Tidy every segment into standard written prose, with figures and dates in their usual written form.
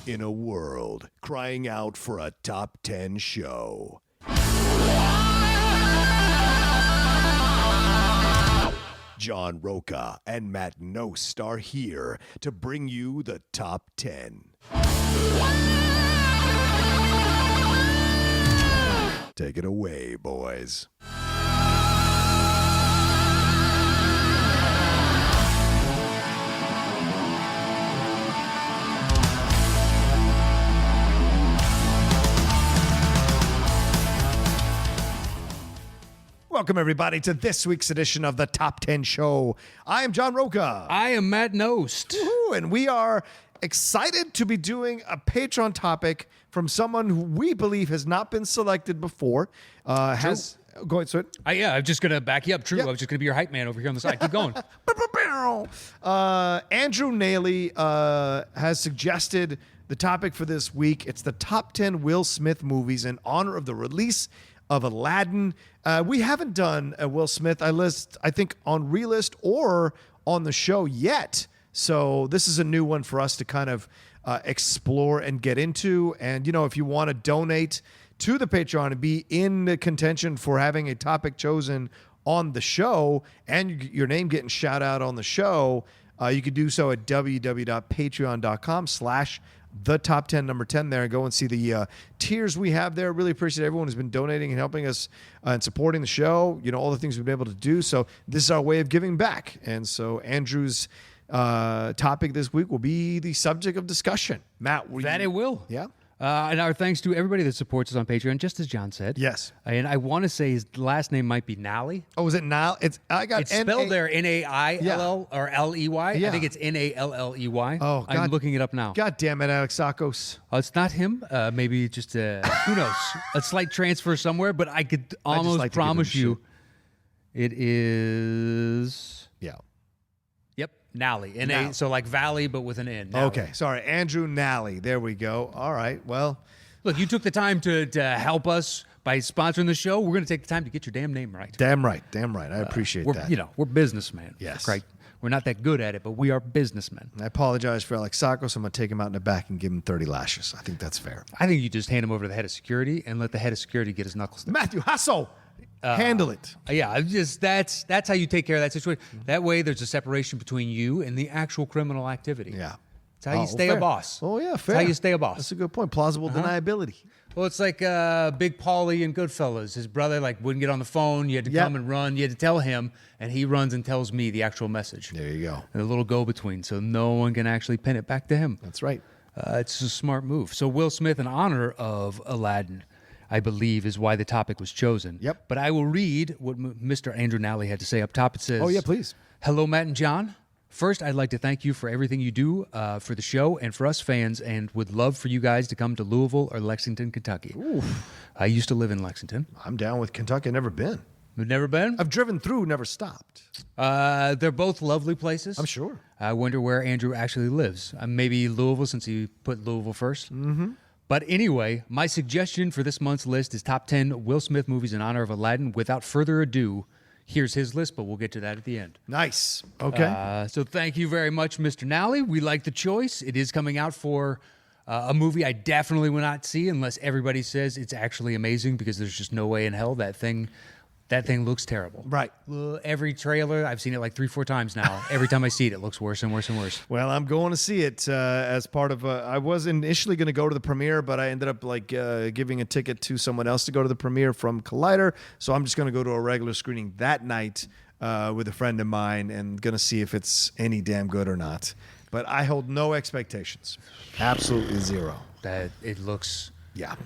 in a world crying out for a top 10 show. John Roca and Matt Nost are here to bring you the top 10. Take it away, boys. Welcome, everybody, to this week's edition of the Top 10 Show. I am John Roca. I am Matt Nost. Woo-hoo, and we are excited to be doing a Patreon topic from someone who we believe has not been selected before. Go ahead, sir. I'm just going to back you up. True. Yep. I was just going to be your hype man over here on the side. Keep going. Andrew Naley has suggested the topic for this week. It's the top 10 Will Smith movies in honor of the release of Aladdin. We haven't done a Will Smith, I think, on Relist or on the show yet. So this is a new one for us to kind of explore and get into. And, you know, if you want to donate to the Patreon and be in the contention for having a topic chosen on the show and your name getting shout out on the show, you can do so at www.patreon.com/the top 10 number 10 there, and go and see the tiers we have there. Really appreciate everyone who's been donating and helping us and supporting the show, you know, all the things we've been able to do. So this is our way of giving back. And so Andrew's topic this week will be the subject of discussion. Matt, It will. Yeah. And our thanks to everybody that supports us on Patreon, just as John said. Yes. And I want to say his last name might be Nally. Oh, is it Nal? It's spelled there N-A-I-L-L or L-E-Y. Yeah. I think it's N-A-L-L-E-Y. Oh, God. I'm looking it up now. God damn it, Alexakos. It's not him. Maybe just who knows? A slight transfer somewhere, but I could almost like to give him promise you shit. it is. Yeah. Yep, Nally. Nally. So like Valley, but with an N. Nally. Okay. Sorry. Andrew Nally. There we go. All right. Well, Look, you took the time to help us by sponsoring the show. We're going to take the time to get your damn name right. damn right. Damn right. I appreciate that. You know, we're businessmen. Yes. Right? We're not that good at it, but we are businessmen. I apologize for Alexakos. I'm going to take him out in the back and give him 30 lashes. I think that's fair. I think you just hand him over to the head of security and let the head of security get his knuckles down. Matthew Hasso, handle it. Yeah, that's how you take care of that situation. That way, there's a separation between you and the actual criminal activity. Yeah. It's how you stay fair. a boss. Oh, yeah, fair. It's how you stay a boss. That's a good point. Plausible deniability. Well, it's like Big Paulie in Goodfellas. His brother wouldn't get on the phone. You had to come and run. You had to tell him, and he runs and tells me the actual message. There you go. And a little go-between, so no one can actually pin it back to him. That's right. It's a smart move. So Will Smith, in honor of Aladdin, I believe, is why the topic was chosen. Yep. But I will read what Mr. Andrew Nally had to say up top. It says, Oh, yeah, please. Hello, Matt and John. First, I'd like to thank you for everything you do for the show and for us fans, and would love for you guys to come to Louisville or Lexington, Kentucky. Oof. I used to live in Lexington. I'm down with Kentucky. I've never been. You've never been? I've driven through, never stopped. They're both lovely places. I'm sure. I wonder where Andrew actually lives. Maybe Louisville, since he put Louisville first. Mm-hmm. But anyway, my suggestion for this month's list is top 10 Will Smith movies in honor of Aladdin. Without further ado, here's his list, but we'll get to that at the end. Nice. Okay. So thank you very much, Mr. Nally. We like the choice. It is coming out for a movie I definitely will not see unless everybody says it's actually amazing, because there's just no way in hell that thing looks terrible. Right. Every trailer, I've seen it like 3-4 times now. Every time I see it, it looks worse and worse and worse. Well, I'm going to see it as part of I was initially going to go to the premiere, but I ended up giving a ticket to someone else to go to the premiere from Collider. So I'm just going to go to a regular screening that night with a friend of mine and going to see if it's any damn good or not. But I hold no expectations. Absolutely zero. That it looks... Yeah.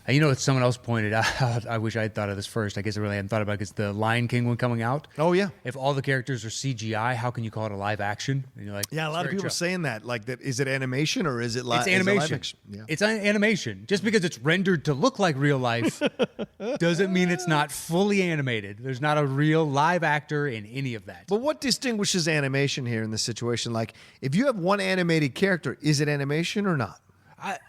And you know what someone else pointed out? I wish I had thought of this first. I guess I really hadn't thought about it. It's the Lion King one coming out. Oh, yeah. If all the characters are CGI, how can you call it a live action? And you're like, Yeah, a lot of people are saying that. Like, that is it animation or is it It's animation. Yeah. It's animation. Just because it's rendered to look like real life doesn't mean it's not fully animated. There's not a real live actor in any of that. But what distinguishes animation here in this situation? Like, if you have one animated character, is it animation or not?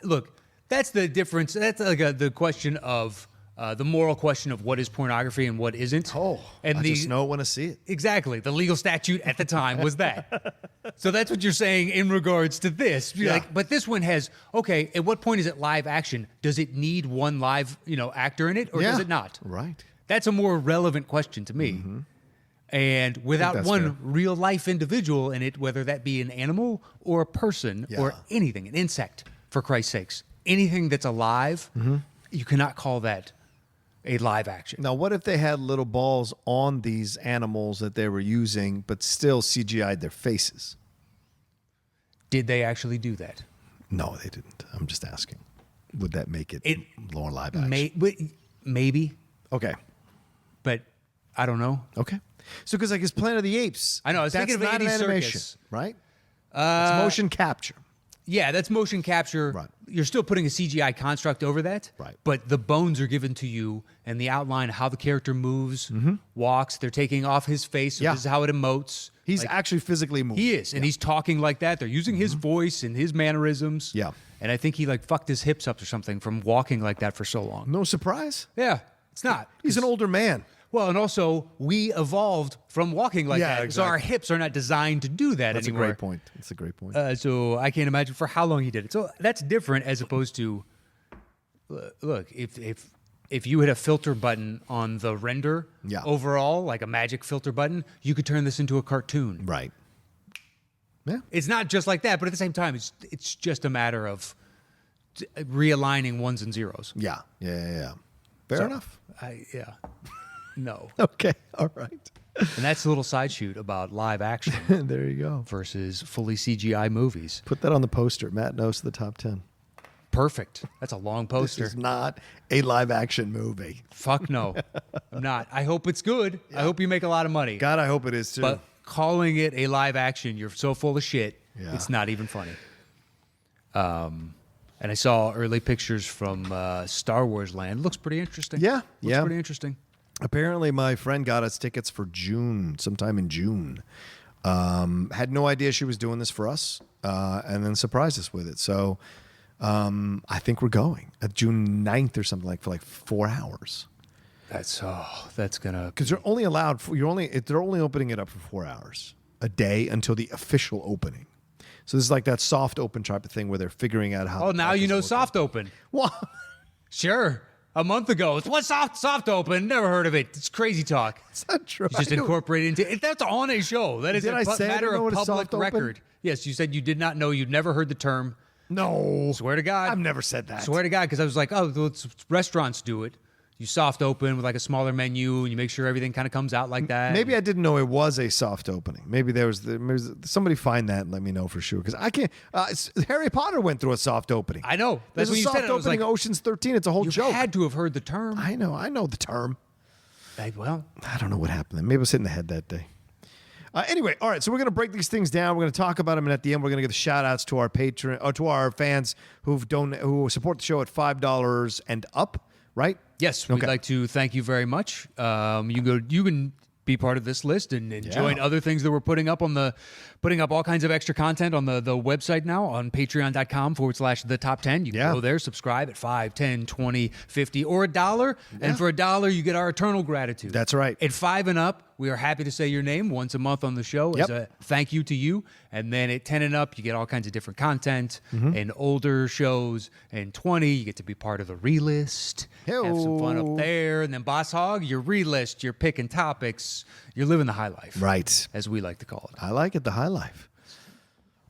Look, that's the difference. That's like the question of the moral question of what is pornography and what isn't. And I just know when to see it. Exactly. The legal statute at the time was that. So that's what you're saying in regards to this. You're like, but this one has, okay, at what point is it live action? Does it need one live, actor in it, or does it not? Right. That's a more relevant question to me. And without one real life individual in it, whether that be an animal or a person or anything, an insect, for Christ's sakes, anything that's alive, you cannot call that a live action. Now, what if they had little balls on these animals that they were using, but still CGI'd their faces? Did they actually do that? No, they didn't. I'm just asking. Would that make it more live action? Maybe. Okay. But I don't know. Okay. So, because like his Planet of the Apes, I know. I was thinking of not Andy an animation, Serkis. right? It's motion capture. Yeah, that's motion capture. Right. You're still putting a CGI construct over that. Right. But the bones are given to you and the outline of how the character moves, walks. They're taking off his face. So this is how it emotes. He's actually physically moving. He is. And he's talking like that. They're using his voice and his mannerisms. Yeah. And I think he fucked his hips up or something from walking like that for so long. No surprise. Yeah. It's not. He's an older man. Well, and also we evolved from walking like that. Exactly. So our hips are not designed to do that That's anymore. a great point. That's a great point. So I can't imagine for how long he did it. So that's different as opposed to, look, if you hit a filter button on the render overall, like a magic filter button, you could turn this into a cartoon. Right. Yeah. It's not just like that, but at the same time, it's just a matter of realigning ones and zeros. Yeah. Fair enough. No. Okay. All right. And that's a little side shoot about live action There you go. versus fully CGI movies. Put that on the poster. Matt knows the top 10. Perfect. That's a long poster. This is not a live action movie. Fuck no. I'm not. I hope it's good. I hope you make a lot of money. God, I hope it is too. But calling it a live action, you're so full of shit, Yeah. it's not even funny. And I saw early pictures from Star Wars Land. Looks pretty interesting. Yeah, Looks pretty interesting. Apparently, my friend got us tickets for June, sometime in June. Had no idea she was doing this for us, and then surprised us with it. So I think we're going at June 9th or something for 4 hours. That's gonna, Because they're only allowed. They're only opening it up for 4 hours a day until the official opening. So this is like that soft open type of thing where they're figuring out how. Oh, now you know working. soft open. What? Sure. A month ago, it's what soft open. Never heard of it. It's crazy talk. It's not true. You just incorporated into it. That's on a show. That is Did a I say I matter didn't know of what a public soft open? record. Yes, you said you did not know. You'd never heard the term. No. Swear to God. I've never said that. Swear to God, because I was like, oh, well, restaurants do it. You soft open with a smaller menu, and you make sure everything kind of comes out like that. Maybe I didn't know it was a soft opening. Maybe somebody find that and let me know for sure. Because I can't. Harry Potter went through a soft opening. I know. There's That's a when you soft said it. I was opening. like, Ocean's 13. It's a whole you joke. had to have heard the term. I know the term. Well, I don't know what happened. Maybe I was hitting the head that day. Anyway, all right. So we're going to break these things down. We're going to talk about them, and at the end, we're going to give the shout outs to our patron or to our fans who support the show at $5 and up. Right? yes, we'd like to thank you very much. You can be part of this list and join other things that we're putting up all kinds of extra content on the website now on patreon.com/the top 10. You can go there, subscribe at 5, 10, 20, 50, or $1. And for $1, you get our eternal gratitude. That's right. At 5 and up, we are happy to say your name once a month on the show as a thank you to you. And then at 10 and up, you get all kinds of different content and older shows. And 20, you get to be part of the relist. Have some fun up there. And then Boss Hog, your relist, you're picking topics. You're living the high life. Right. As we like to call it. I like it, the high life.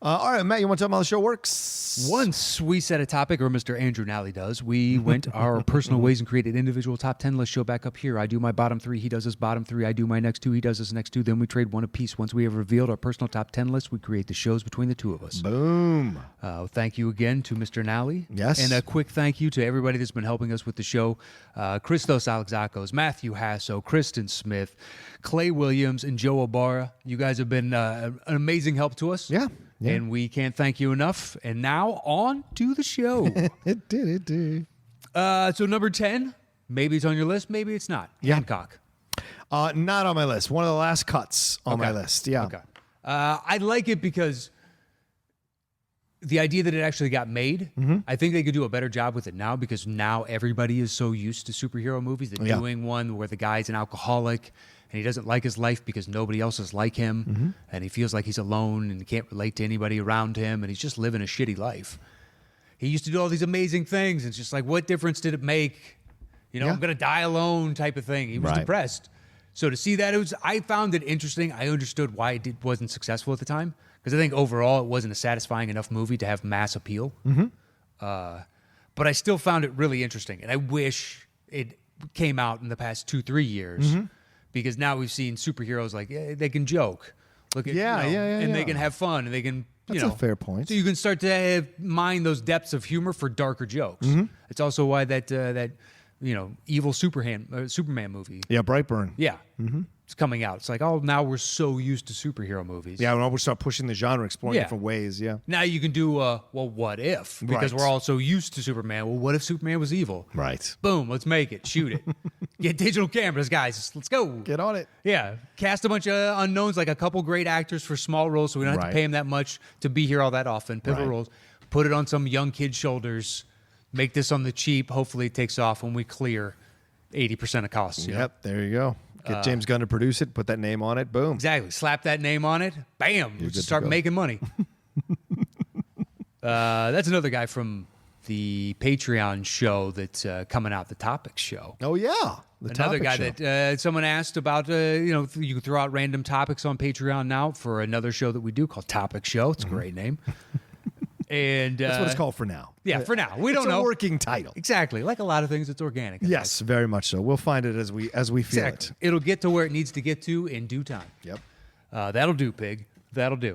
All right, Matt, you want to tell them how the show works? Once we set a topic, or Mr. Andrew Nally does, we went our personal ways and created individual top 10 list. Show back up here. I do my bottom 3. He does his bottom 3. I do my next 2. He does his next 2. Then we trade one apiece. Once we have revealed our personal top 10 list, we create the shows between the two of us. Boom. Thank you again to Mr. Nally. Yes. And a quick thank you to everybody that's been helping us with the show. Christos Alexakos, Matthew Hasso, Kristen Smith, Clay Williams, and Joe Obara. You guys have been an amazing help to us. Yeah. And we can't thank you enough. And now on to the show. It did. So number 10, maybe it's on your list, maybe it's not. Hancock. Not on my list. One of the last cuts on my list. Yeah. Okay. I like it because the idea that it actually got made, I think they could do a better job with it now because now everybody is so used to superhero movies that doing one where the guy's an alcoholic and he doesn't like his life because nobody else is like him and he feels like he's alone and can't relate to anybody around him and he's just living a shitty life. He used to do all these amazing things. It's just like, what difference did it make? You know, I'm going to die alone type of thing. He was depressed. So to see that, I found it interesting. I understood why it wasn't successful at the time because I think overall it wasn't a satisfying enough movie to have mass appeal. But I still found it really interesting. And I wish it came out in the past 2-3 years because now we've seen superheroes like they can joke. Look at, and they can have fun and they can, That's a fair point. So you can start to mine those depths of humor for darker jokes. It's also why that evil Superman movie. Yeah, Brightburn. Yeah. It's coming out. It's like, oh, now we're so used to superhero movies. Yeah, when we start pushing the genre, exploring different ways. Yeah. Now you can do, what if? Because we're all so used to Superman. Well, what if Superman was evil? Right. Boom, let's make it. Shoot it. Get digital cameras, guys. Let's go. Get on it. Yeah. Cast a bunch of unknowns, like a couple great actors for small roles so we don't have to pay them that much to be here all that often. Pivotal roles. Put it on some young kid's shoulders. Make this on the cheap. Hopefully it takes off when we clear 80% of costs. Yep, there you go. Get James Gunn to produce it, put that name on it, boom. Exactly. Slap that name on it. Bam. We just start making money. That's another guy from the Patreon show that's coming out, the Topics show. Oh, yeah. Another guy show. that someone asked about, you can throw out random topics on Patreon now for another show that we do called Topic Show. It's a great name. And that's what it's called for now. Yeah, for now. We don't know. It's a working title. Exactly. Like a lot of things, it's organic. Yes, very much so. We'll find it as we feel it. It'll get to where it needs to get to in due time. Yep. That'll do, Pig. That'll do.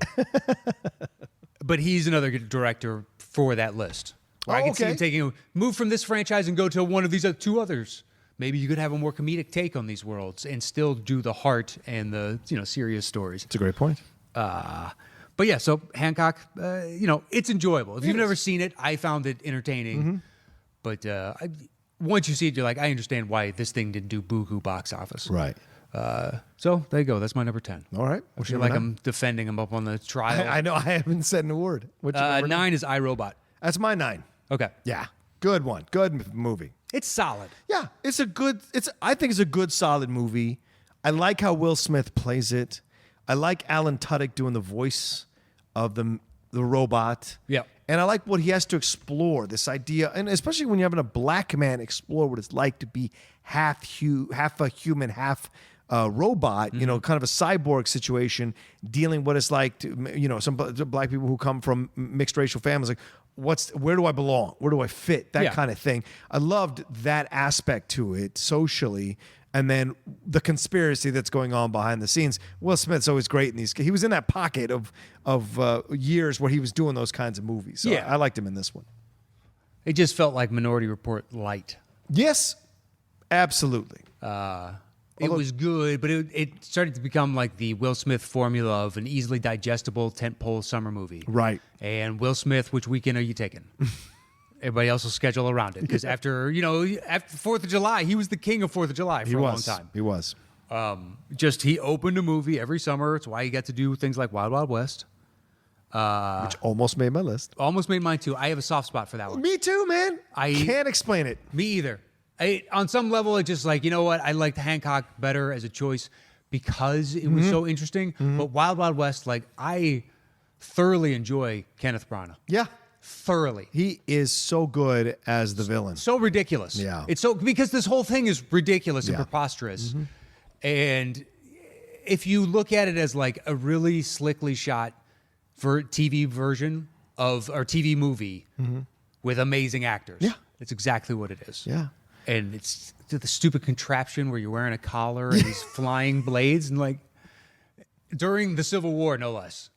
But he's another director for that list. I can see him taking a move from this franchise and go to one of these two others. Maybe you could have a more comedic take on these worlds and still do the heart and the serious stories. It's a great point. But yeah, so Hancock, it's enjoyable. If you've never seen it, I found it entertaining. But once you see it, you're like, I understand why this thing didn't do buku box office. Right. So there you go. That's my number 10. All right. I feel like I'm defending him up on the trial. I know. I haven't said a word. What's your number 9 is iRobot. That's my 9. Okay. Yeah. Good one. Good movie. It's solid. Yeah. I think it's a good, solid movie. I like how Will Smith plays it. I like Alan Tudyk doing the voice of the robot. Yeah. And I like what he has to explore, this idea, and especially when you're having a black man explore what it's like to be half a human, half robot, kind of a cyborg situation, dealing what it's like to, some black people who come from mixed racial families, like, where do I belong? Where do I fit? That kind of thing. I loved that aspect to it socially. And then the conspiracy that's going on behind the scenes. Will Smith's always great in these. He was in that pocket of years where he was doing those kinds of movies. So I liked him in this one. It just felt like Minority Report light. Yes, absolutely. It was good, but it started to become like the Will Smith formula of an easily digestible tentpole summer movie. Right. And Will Smith, which weekend are you taking? Everybody else will schedule around it. Because after 4th of July, he was the king of 4th of July for a long time. He was. He opened a movie every summer. It's why he got to do things like Wild Wild West. Which almost made my list. Almost made mine too. I have a soft spot for that one. Me too, man. I can't explain it. Me either. On some level, it's just like, you know what? I liked Hancock better as a choice because it was so interesting. But Wild Wild West, I thoroughly enjoy Kenneth Branagh. Yeah. Thoroughly. He is so good as the villain. So ridiculous. Yeah. It's so because this whole thing is ridiculous and preposterous. And if you look at it as like a really slickly shot for TV version of our TV movie with amazing actors. Yeah. It's exactly what it is. Yeah. And it's the stupid contraption where you're wearing a collar and these flying blades and during the Civil War, no less.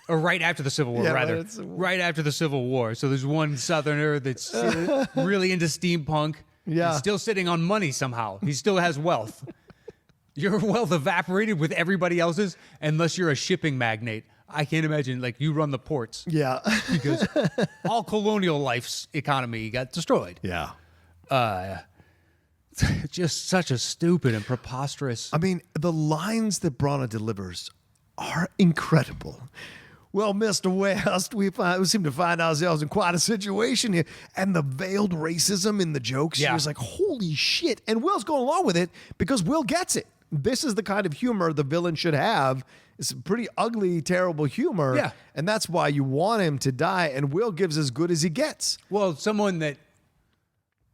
Or right after the Civil War, rather. Right after the Civil War. So there's one Southerner that's really into steampunk. Yeah. He's still sitting on money somehow. He still has wealth. Your wealth evaporated with everybody else's unless you're a shipping magnate. I can't imagine, you run the ports. Yeah. Because all colonial life's economy got destroyed. Yeah. Just such a stupid and preposterous. I mean, the lines that Branagh delivers are incredible. Well, Mr. West, we seem to find ourselves in quite a situation here. And the veiled racism in the jokes, Yeah. he was like, holy shit. And Will's going along with it because Will gets it. This is the kind of humor the villain should have. It's pretty ugly, terrible humor. Yeah. And that's why you want him to die. And Will gives as good as he gets. Well, someone that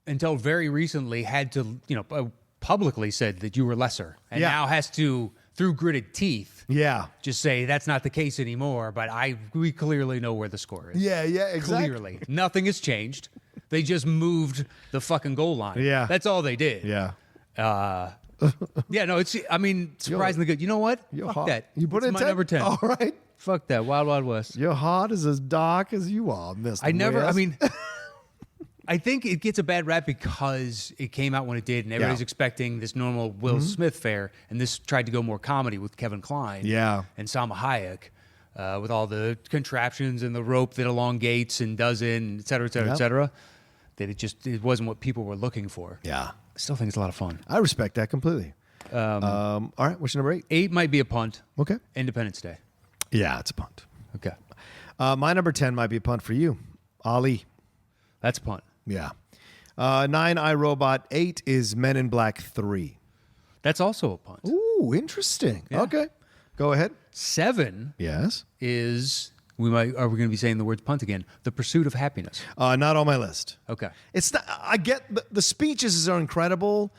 until very recently had to, publicly said that you were lesser, and Yeah. now has to, through gritted teeth, Yeah. just say that's not the case anymore. But we clearly know where the score is. Yeah, exactly. Clearly, nothing has changed. They just moved the fucking goal line. Yeah. That's all they did. Yeah. Yeah, no, surprisingly good. You know what? You're Fuck hot. that. You put It's it my in 10? number 10. All right. Fuck that. Wild Wild West. Your heart is as dark as you are, Mr. West. I think it gets a bad rap because it came out when it did, and everybody's Yeah. expecting this normal Will Smith fare, and this tried to go more comedy with Kevin Kline Yeah. and Salma Hayek, with all the contraptions and the rope that elongates and doesn't, et cetera, et cetera, Yep. et cetera, that it wasn't what people were looking for. Yeah. I still think it's a lot of fun. I respect that completely. All right. What's your number 8? 8 might be a punt. Okay. Independence Day. Yeah, it's a punt. Okay. My number 10 might be a punt for you. Ali. That's a punt. Yeah. 9, iRobot. 8 is Men in Black 3. That's also a punt. Ooh, interesting. Yeah. Okay. Go ahead. 7 Yes. is, are we going to be saying the words punt again? The Pursuit of Happyness. Not on my list. Okay. It's not, I get the speeches are incredible,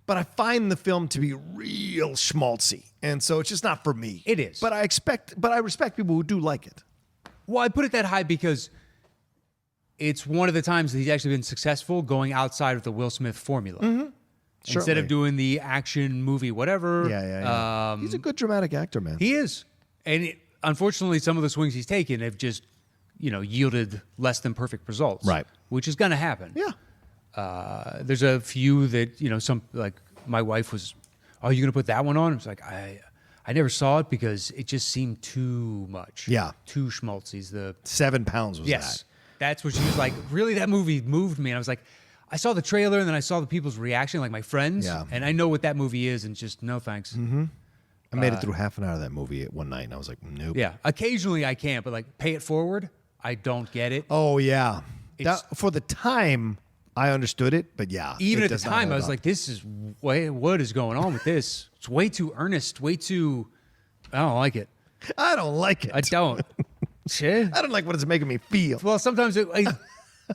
but I find the film to be real schmaltzy. And so it's just not for me. It is. But I respect people who do like it. Well, I put it that high because it's one of the times that he's actually been successful going outside of the Will Smith formula. Instead Certainly. of doing the action movie, whatever. Yeah. He's a good dramatic actor, man. He is. And unfortunately, some of the swings he's taken have just, yielded less than perfect results. Right. Which is going to happen. Yeah. There's a few that, some, like my wife was, oh, you going to put that one on? I was like, I never saw it because it just seemed too much. Yeah. Too schmaltzy's. 7 pounds was Yes. that. That's what she was like, really, that movie moved me. And I was like, I saw the trailer and then I saw the people's reaction, like my friends. Yeah. And I know what that movie is and just, no thanks. I made it through half an hour of that movie at one night, and I was like, nope. Yeah. Occasionally I can't, but like pay it forward, I don't get it. Oh, yeah. It's- For the time, I understood it, but yeah. Even it at the does not time, I hold was up. like, this is, what is going on with this? It's way too earnest, way too, I don't like it. I don't like it. I don't. Shit. I don't like what it's making me feel. Well, sometimes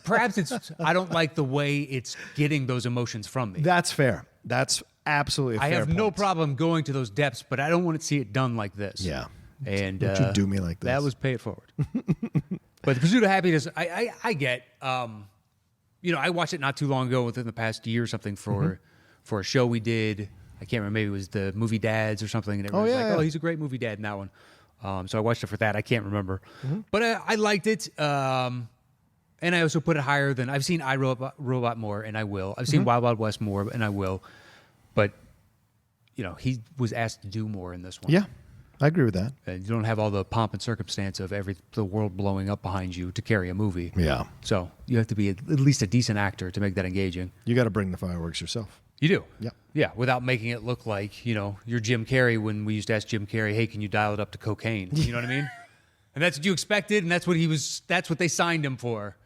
perhaps I don't like the way it's getting those emotions from me. That's fair. That's absolutely a I fair have no point. problem going to those depths, but I don't want to see it done like this. Yeah. And Don't you do me like this. That was pay it forward. But the Pursuit of Happiness, I get. I watched it not too long ago, within the past year or something, for a show we did. I can't remember. Maybe it was the movie Dads or something. And everyone's yeah, like, yeah. "Oh, he's a great movie dad in that one." So I watched it for that. I can't remember, but I liked it. And I also put it higher than I've seen iRobot more, and I will. I've seen Wild Wild West more, and I will. But he was asked to do more in this one. Yeah, I agree with that. And you don't have all the pomp and circumstance of the world blowing up behind you to carry a movie. Yeah. So you have to be at least a decent actor to make that engaging. You got to bring the fireworks yourself. You do. Yep. Yeah, without making it look like, you're Jim Carrey when we used to ask Jim Carrey, hey, can you dial it up to cocaine? You know what I mean? And that's what you expected, and that's what they signed him for.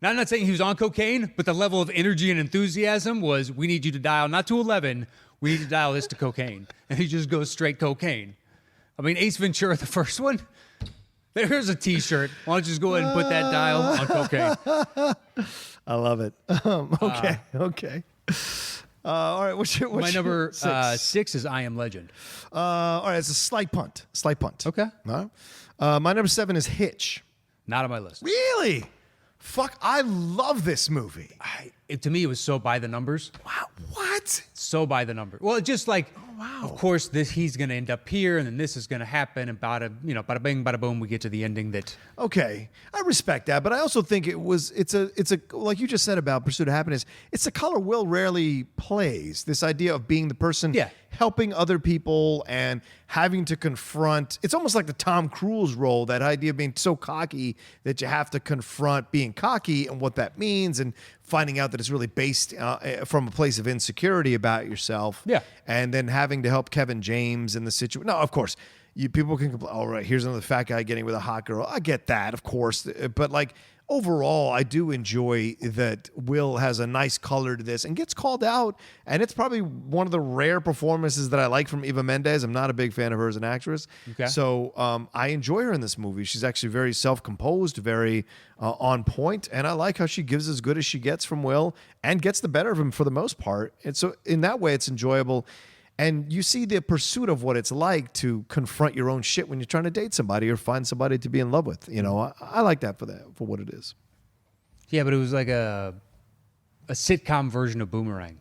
Now, I'm not saying he was on cocaine, but the level of energy and enthusiasm was, we need you to dial not to 11, we need to dial this to cocaine. And he just goes straight cocaine. I mean, Ace Ventura, the first one, there's a T-shirt. Why don't you just go ahead and put that dial on cocaine? I love it. Okay. All right. What's My your number 6? 6 is I Am Legend. All right. It's a slight punt. Okay. All right. My number 7 is Hitch. Not on my list. Really? Fuck. I love this movie. To me, it was so by the numbers. Wow. What? So by the number. Well, it's just like, wow. of course, he's going to end up here, and then this is going to happen, and bada bing, bada boom, we get to the ending that. Okay, I respect that, but I also think it's a like you just said about Pursuit of Happiness. It's a color Will rarely plays. This idea of being the person helping other people and having to confront. It's almost like the Tom Cruise role. That idea of being so cocky that you have to confront being cocky and what that means, and finding out that it's really based from a place of insecurity about yourself. Yeah. And then having to help Kevin James in the situation. No, of course, people can complain, all right, here's another fat guy getting with a hot girl. I get that, of course. But like overall, I do enjoy that Will has a nice color to this and gets called out. And it's probably one of the rare performances that I like from Eva Mendes. I'm not a big fan of her as an actress. Okay. So I enjoy her in this movie. She's actually very self-composed, very on point, and I like how she gives as good as she gets from Will and gets the better of him for the most part. And so in that way, it's enjoyable. And you see the pursuit of what it's like to confront your own shit when you're trying to date somebody or find somebody to be in love with. You know, I like that for what it is. Yeah, but it was like a sitcom version of Boomerang,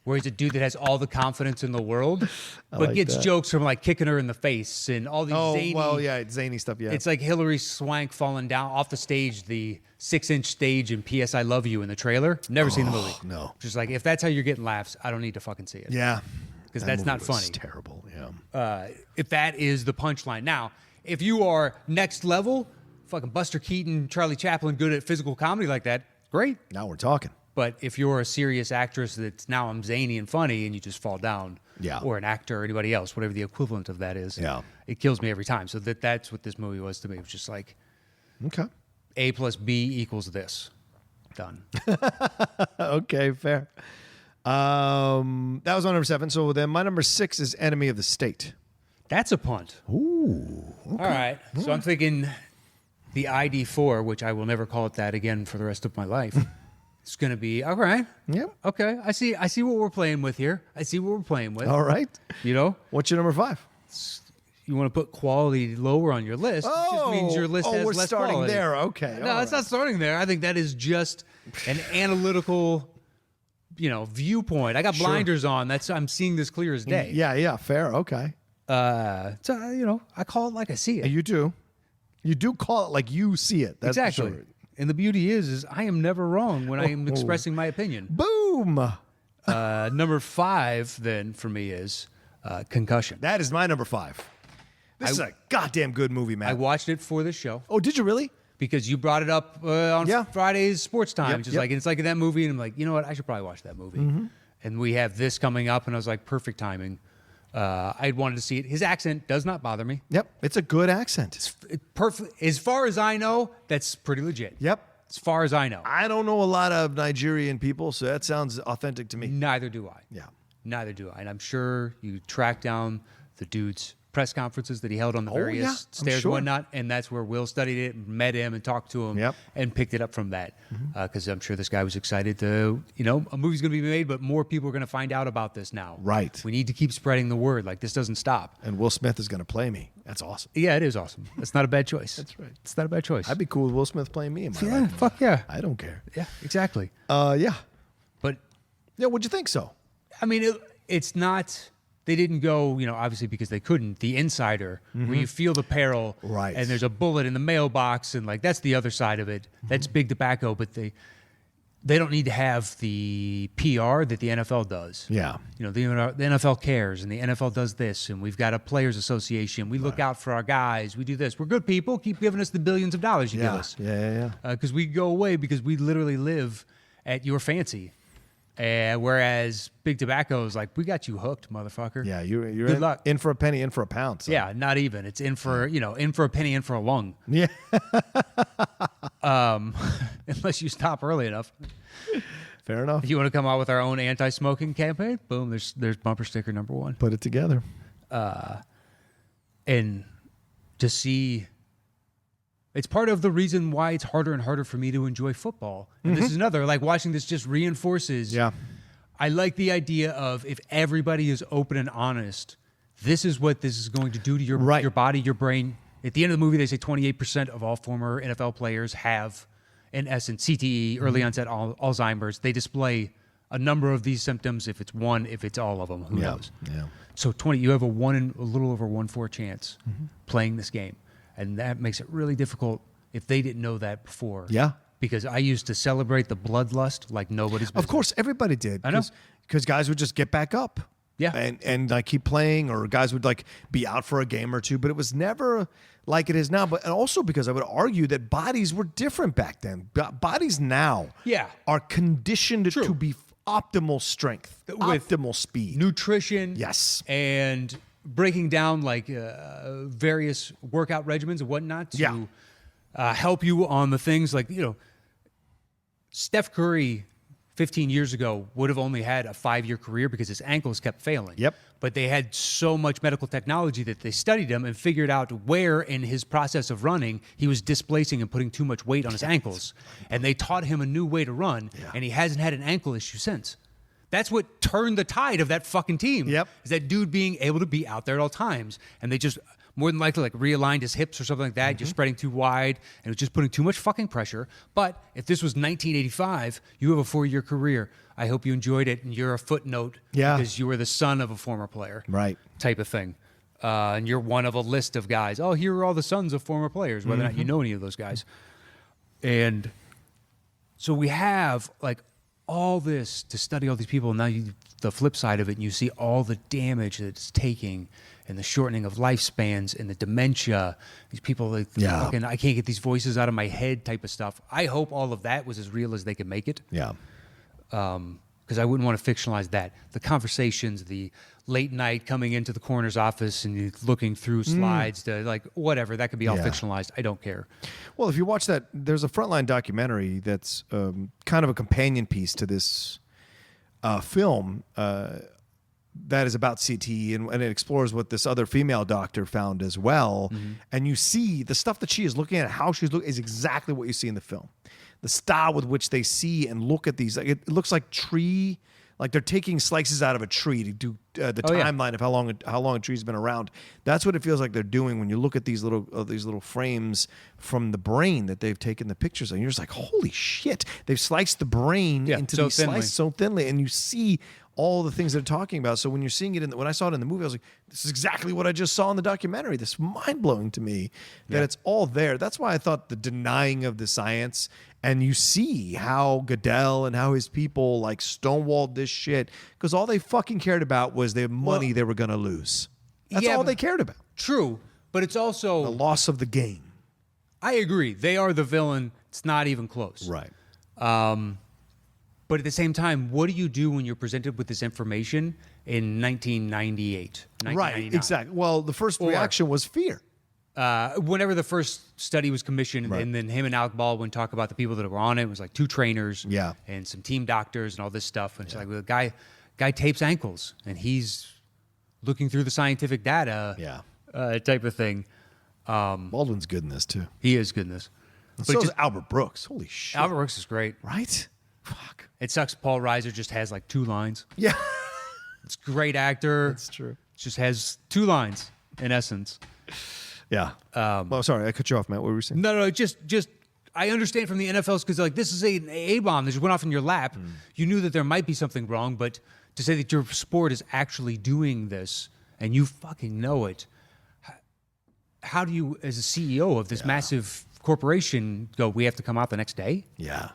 where he's a dude that has all the confidence in the world, but like gets that. jokes from like kicking her in the face and all these zany. Well, yeah, zany stuff. Yeah, It's like Hilary Swank falling down off the stage, the 6-inch stage in P.S. I Love You in the trailer. Never seen the movie. no. Just like, if that's how you're getting laughs, I don't need to fucking see it. yeah, Because That that's not movie was funny. Terrible. Yeah. If that is the punchline. Now, if you are next level, fucking Buster Keaton, Charlie Chaplin, good at physical comedy like that, great. Now we're talking. But if you're a serious actress that's now I'm zany and funny and you just fall down, Yeah. or an actor or anybody else, whatever the equivalent of that is, Yeah. it kills me every time. So that's what this movie was to me. It was just like Okay. A plus B equals this. Done. Okay, fair. That was my number 7. So then my number 6 is Enemy of the State. That's a punt. Ooh. All right. So I'm thinking the ID4, which I will never call it that again for the rest of my life. It's going to be, all right. Yep. Okay. I see what we're playing with here. I see what we're playing with. All right. You know? What's your number 5? You want to put quality lower on your list. It just means your list has we're less starting quality. there. Okay. No, all it's right. not starting there. I think that is just an analytical, viewpoint. I got blinders on. I'm seeing this clear as day. Yeah, fair. Okay. So, I call it like I see it. And you do. You do call it like you see it. That's for Exactly. sure. And the beauty is I am never wrong when I am expressing my opinion. Boom. Number 5 then for me is Concussion. That is my number 5. This is a goddamn good movie, man. I watched it for this show Oh, did you really? because you brought it up on Yeah. Friday's Sports Time. Yep, Just yep. like it's like that movie, and I'm like, you know what? I should probably watch that movie. And we have this coming up, and I was like, perfect timing. I wanted to see it. His accent does not bother me. Yep. It's a good accent. Perfect. As far as I know, that's pretty legit. Yep. As far as I know. I don't know a lot of Nigerian people, so that sounds authentic to me. Neither do I. Yeah. Neither do I. And I'm sure you track down the dude's press conferences that he held on the various yeah, I'm stairs sure. and whatnot. And that's where Will studied it, met him, and talked to him Yep. and picked it up from that. Because I'm sure this guy was excited to, a movie's going to be made, but more people are going to find out about this now. Right. We need to keep spreading the word. Like, this doesn't stop. And Will Smith is going to play me. That's awesome. Yeah, it is awesome. It's not a bad choice. That's right. It's not a bad choice. I'd be cool with Will Smith playing me in my yeah, life. fuck yeah. I don't care. Yeah, exactly. Yeah. But Yeah, what'd you think so? I mean, it's not. They didn't go, obviously because they couldn't. The Insider, where you feel the peril, Right. And there's a bullet in the mailbox, and like that's the other side of it. That's big tobacco, but they don't need to have the PR that the NFL does. Yeah. The NFL cares, and the NFL does this, and we've got a players' association. We look out for our guys. We do this. We're good people. Keep giving us the billions of dollars you give us. Yeah. Because we go away because we literally live at your fancy. Whereas Big Tobacco is like, we got you hooked, motherfucker. Yeah, you're Good in, luck. in for a penny, in for a pound. So. Yeah, not even. It's in for, in for a penny, in for a lung. Yeah. Unless you stop early enough. Fair enough. If you want to come out with our own anti-smoking campaign, boom, there's bumper sticker number 1. Put it together. And to see, it's part of the reason why it's harder and harder for me to enjoy football. And this is another, like watching this just reinforces. Yeah. I like the idea of if everybody is open and honest, this is what this is going to do to your Right. your body, your brain. At the end of the movie, they say 28% of all former NFL players have, in essence, CTE, early onset Alzheimer's. They display a number of these symptoms. If it's one, if it's all of them, who knows? Yeah. So you have a little over 1/4 chance playing this game, and that makes it really difficult if they didn't know that before. Yeah. Because I used to celebrate the bloodlust like nobody's business. Of course, everybody did. I know. Because guys would just get back up. Yeah. And like keep playing, or guys would like be out for a game or two, but it was never like it is now. But and also because I would argue that bodies were different back then. Bodies now Yeah. are conditioned True. to be optimal strength, With optimal speed. nutrition. Yes. And breaking down like various workout regimens and whatnot to help you on the things like, Steph Curry 15 years ago would have only had a 5-year career because his ankles kept failing. Yep. But they had so much medical technology that they studied him and figured out where in his process of running he was displacing and putting too much weight on his ankles. And they taught him a new way to run, and he hasn't had an ankle issue since. That's what turned the tide of that fucking team. Yep. Is that dude being able to be out there at all times. And they just more than likely like realigned his hips or something like that, just spreading too wide, and it was just putting too much fucking pressure. But if this was 1985, you have a 4-year career. I hope you enjoyed it, and you're a footnote because you were the son of a former player. Right. Type of thing. And you're one of a list of guys. Oh, here are all the sons of former players, whether or not you know any of those guys. And so we have like all this to study all these people. Now the flip side of it, and you see all the damage that it's taking and the shortening of lifespans and the dementia. These people, like, fucking, I can't get these voices out of my head type of stuff. I hope all of that was as real as they could make it. Yeah. Because I wouldn't want to fictionalize that. The conversations, the late night coming into the coroner's office and you looking through slides to like whatever, that could be all fictionalized. I don't care. Well, if you watch that, there's a Frontline documentary that's kind of a companion piece to this film that is about CTE, and it explores what this other female doctor found as well. And you see the stuff that she is looking at, how she's looking, is exactly what you see in the film. The style with which they see and look at these, like, it looks like tree, like they're taking slices out of a tree to do the timeline of how long a tree's been around. That's what it feels like they're doing when you look at these little frames from the brain that they've taken the pictures of. And you're just like, holy shit! They've sliced the brain into these slices so thinly, and you see all the things they're talking about. So when you're seeing it when I saw it in the movie, I was like, this is exactly what I just saw in the documentary. This is mind-blowing to me that it's all there. That's why I thought the denying of the science, and you see how Goodell and how his people like stonewalled this shit because all they fucking cared about was the money they were going to lose. That's all they cared about. True, but it's also The loss of the game. I agree. They are the villain. It's not even close. Right. But at the same time, what do you do when you're presented with this information in 1998? Right, exactly. Well, the first reaction was fear. Whenever the first study was commissioned, and then him and Alec Baldwin talk about the people that were on it, it was like 2 trainers and some team doctors and all this stuff. And it's like, well, the guy tapes ankles, and he's looking through the scientific data type of thing. Baldwin's good in this, too. He is good in this. But so is Albert Brooks. Holy shit. Albert Brooks is great. Right? Fuck. It sucks Paul Reiser just has like 2 lines. Yeah. It's a great actor. That's true. Just has 2 lines, in essence. Yeah. Well, sorry, I cut you off, Matt. What were you saying? No, just I understand from the NFL's because like this is an A-bomb that just went off in your lap. You knew that there might be something wrong, but to say that your sport is actually doing this and you fucking know it, how do you, as a CEO of this massive corporation, go, we have to come out the next day? Yeah.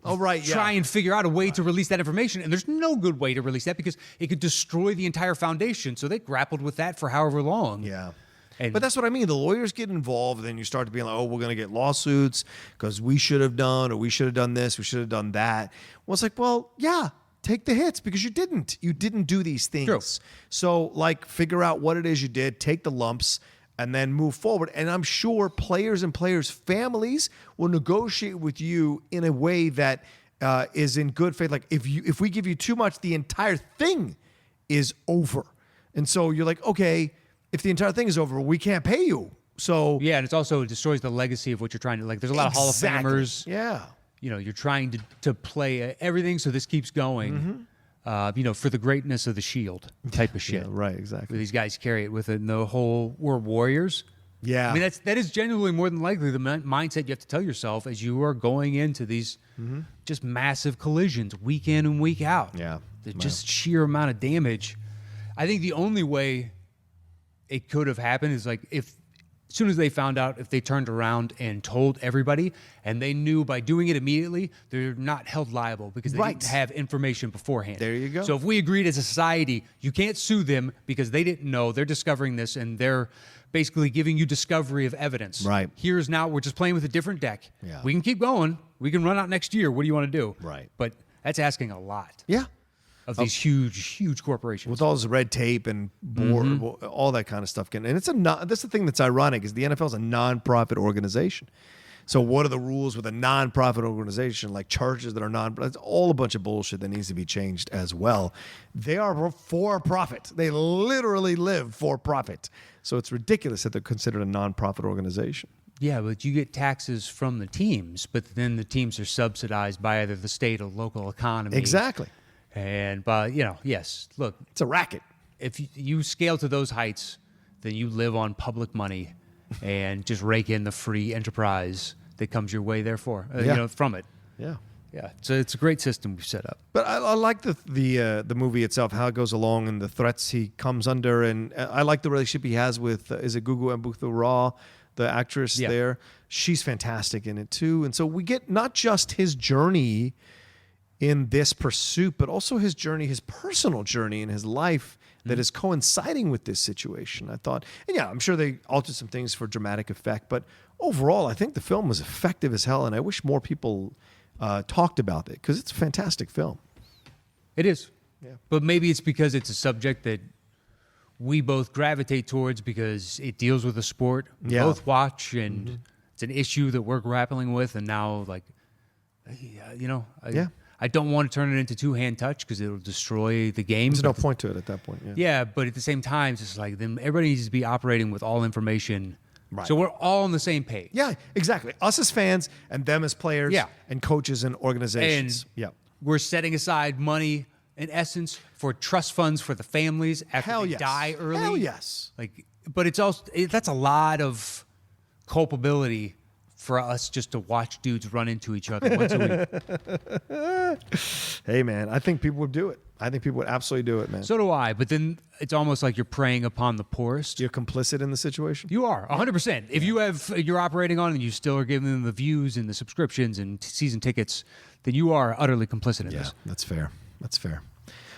Oh, right, Try and figure out a way to release that information, and there's no good way to release that because it could destroy the entire foundation. So they grappled with that for however long. Yeah. And but that's what I mean. The lawyers get involved, and then you start to be like, oh, we're going to get lawsuits because we should have done, or we should have done this, we should have done that. Well, it's like, well, yeah, take the hits because you didn't. You didn't do these things. True. So, like, figure out what it is you did, take the lumps, and then move forward. And I'm sure players and players' families will negotiate with you in a way that is in good faith. Like, if we give you too much, the entire thing is over. And so you're like, okay, if the entire thing is over, we can't pay you. So yeah, and it's also it destroys the legacy of what you're trying to like. There's a lot of Hall of Famers. Yeah, you're trying to play everything, so this keeps going. For the greatness of the Shield type of shit. Yeah, right, exactly. Where these guys carry it with it, and the whole we're warriors. Yeah, I mean that is genuinely more than likely the mindset you have to tell yourself as you are going into these just massive collisions week in and week out. Yeah, just sheer amount of damage. I think the only way it could have happened is like if as soon as they found out, if they turned around and told everybody and they knew by doing it immediately, they're not held liable because they didn't have information beforehand. There you go. So if we agreed as a society, you can't sue them because they didn't know, they're discovering this and they're basically giving you discovery of evidence. Right. Here's now, we're just playing with a different deck. Yeah. We can keep going. We can run out next year. What do you want to do? Right. But that's asking a lot. Yeah. of these huge corporations. with all this red tape and board, all that kind of stuff. And it's that's the thing that's ironic is the NFL is a non-profit organization. So what are the rules with a non-profit organization, like churches that are it's all a bunch of bullshit that needs to be changed as well. They are for profit. They literally live for profit. So it's ridiculous that they're considered a non-profit organization. Yeah, but you get taxes from the teams, but then the teams are subsidized by either the state or local economy. Exactly. And, yes, look. It's a racket. If you scale to those heights, then you live on public money and just rake in the free enterprise that comes your way therefore, from it. Yeah. Yeah. So it's a great system we've set up. But I like the movie itself, how it goes along and the threats he comes under. And I like the relationship he has with, is it Gugu Mbatha-Raw, the actress there? She's fantastic in it too. And so we get not just his journey in this pursuit, but also his personal journey in his life that is coinciding with this situation. I thought, and I'm sure they altered some things for dramatic effect, but overall, I think the film was effective as hell, and I wish more people talked about it because it's a fantastic film. It is. Yeah. But maybe it's because it's a subject that we both gravitate towards because it deals with a sport we both watch, and it's an issue that we're grappling with, and now, I don't want to turn it into two-hand touch because it'll destroy the game. There's no point to it at that point. Yeah, but at the same time, it's just like then everybody needs to be operating with all information. Right. So we're all on the same page. Yeah, exactly. Us as fans and them as players and coaches and organizations. And we're setting aside money, in essence, for trust funds for the families after they die early. Hell yes. But it's also that's a lot of culpability for us just to watch dudes run into each other once a week. Hey, man, I think people would do it. I think people would absolutely do it, man. So do I. But then it's almost like you're preying upon the poorest. You're complicit in the situation? You are, 100%. If you're operating on it and you still are giving them the views and the subscriptions and season tickets, then you are utterly complicit in this. Yeah, that's fair. That's fair.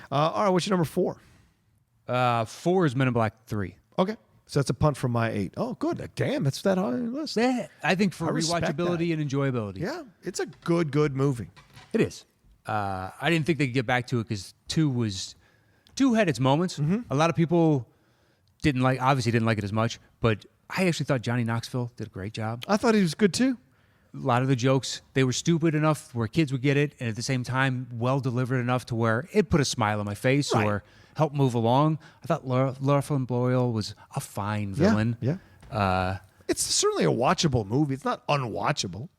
All right, what's your number 4? 4 is Men in Black 3. Okay. So that's a punt from my 8. Oh, good. Damn, that's that high on your list. Yeah, I think for I respect rewatchability and enjoyability. Yeah, it's a good movie. It is. I didn't think they could get back to it because 2 had its moments. A lot of people obviously didn't like it as much, but I actually thought Johnny Knoxville did a great job. I thought he was good too. A lot of the jokes, they were stupid enough where kids would get it, and at the same time, well delivered enough to where it put a smile on my face or helped move along. I thought Laura Flynn Boyle was a fine villain. Yeah. It's certainly a watchable movie. It's not unwatchable.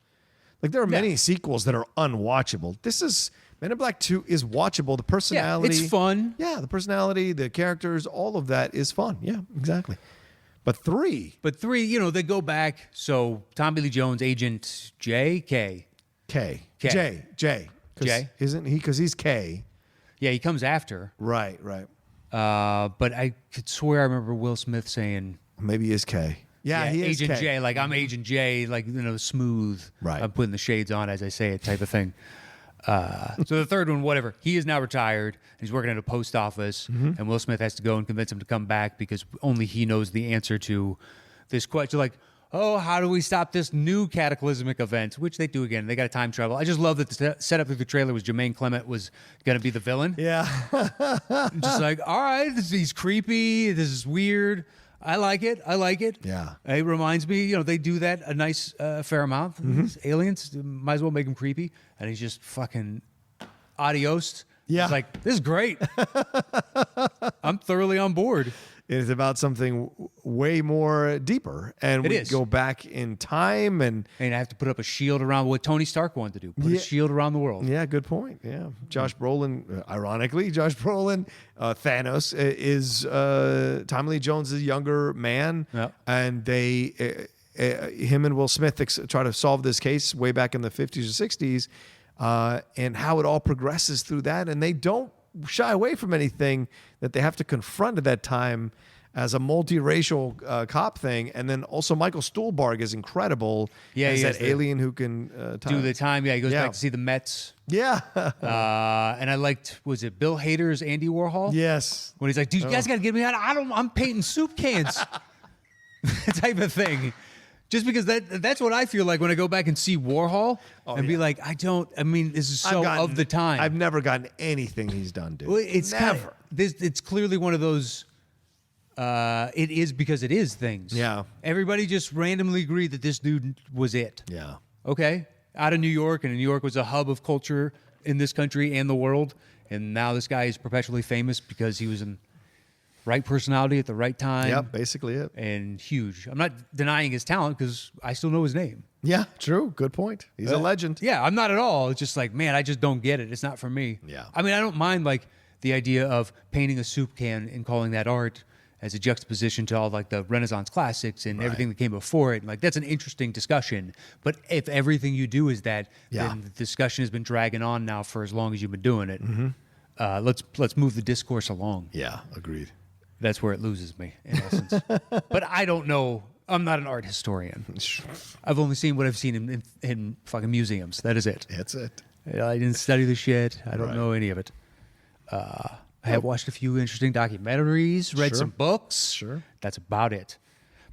Like there are many sequels that are unwatchable. This is Men in Black 2 is watchable. The personality, it's fun. Yeah, the personality, the characters, all of that is fun. Yeah, exactly. But 3, they go back. So Tommy Lee Jones, Agent J. J. Isn't he? Because he's K. Yeah, he comes after. Right. But I could swear I remember Will Smith saying maybe he is K. Yeah, he is Agent K. J. Like I'm Agent J. Like smooth. Right. I'm putting the shades on as I say it, type of thing. So the third one, whatever. He is now retired. He's working at a post office, and Will Smith has to go and convince him to come back because only he knows the answer to this question. Like, how do we stop this new cataclysmic event? Which they do again. They got a time travel. I just love that the setup through the trailer was Jermaine Clement was going to be the villain. Yeah. Just like, all right, he's creepy. This is weird. I like it. Yeah. It reminds me, they do that a nice fair amount. These aliens, might as well make him creepy. And he's just fucking adios. Yeah. It's like, this is great. I'm thoroughly on board. It is about something way more deeper. And we go back in time and I have to put up a shield around what Tony Stark wanted to do. Put a shield around the world. Yeah, good point. Yeah. Josh Brolin, ironically, Thanos is Tommy Lee Jones' younger man. Yeah. And him and Will Smith try to solve this case way back in the 50s or 60s and how it all progresses through that. And they don't shy away from anything that they have to confront at that time as a multiracial cop thing. And then also Michael Stuhlbarg is incredible as that alien who can do the time. Yeah, he goes back to see the Mets. Yeah. And I liked, was it Bill Hader's Andy Warhol? Yes. When he's like, dude, you guys got to get me out. I'm painting soup cans. Type of thing. Just because that's what I feel like when I go back and see Warhol and be like, I mean, this is so of the time. I've never gotten anything he's done, dude. Well, it's never. It's clearly one of those. It is because it is things. Yeah. Everybody just randomly agreed that this dude was it. Yeah. Okay. Out of New York, and New York was a hub of culture in this country and the world. And now this guy is perpetually famous because he was in right personality at the right time. Yep, basically it. And huge. I'm not denying his talent because I still know his name. Yeah, true. Good point. He's a legend. Yeah, I'm not at all. It's just like, man, I just don't get it. It's not for me. Yeah. I mean, I don't mind like the idea of painting a soup can and calling that art as a juxtaposition to all like the Renaissance classics and everything that came before it. Like that's an interesting discussion. But if everything you do is that, then the discussion has been dragging on now for as long as you've been doing it. Let's move the discourse along. Yeah, agreed. That's where it loses me, in essence. But I don't know. I'm not an art historian. I've only seen what I've seen in fucking museums. That is it. That's it. I didn't study the shit. I don't know any of it. I have watched a few interesting documentaries, read some books. Sure. That's about it.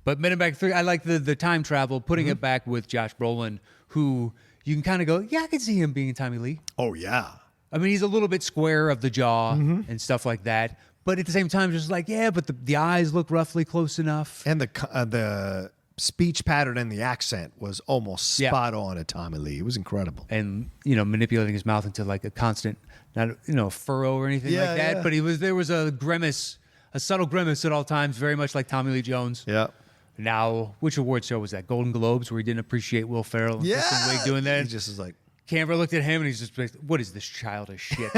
But Men in Black 3, I like the time travel, putting it back with Josh Brolin, who you can kind of go, yeah, I can see him being Tommy Lee. Oh, yeah. I mean, he's a little bit square of the jaw and stuff like that. But at the same time, just like, yeah, but the eyes look roughly close enough. And the speech pattern and the accent was almost spot on at Tommy Lee. It was incredible. And, manipulating his mouth into like a constant, not, furrow or anything like that. Yeah. But there was a grimace, a subtle grimace at all times, very much like Tommy Lee Jones. Yeah. Now, which award show was that? Golden Globes, where he didn't appreciate Will Ferrell and Kristen Wiig doing that. He just was like, Canberra looked at him and he's just like, what is this childish shit?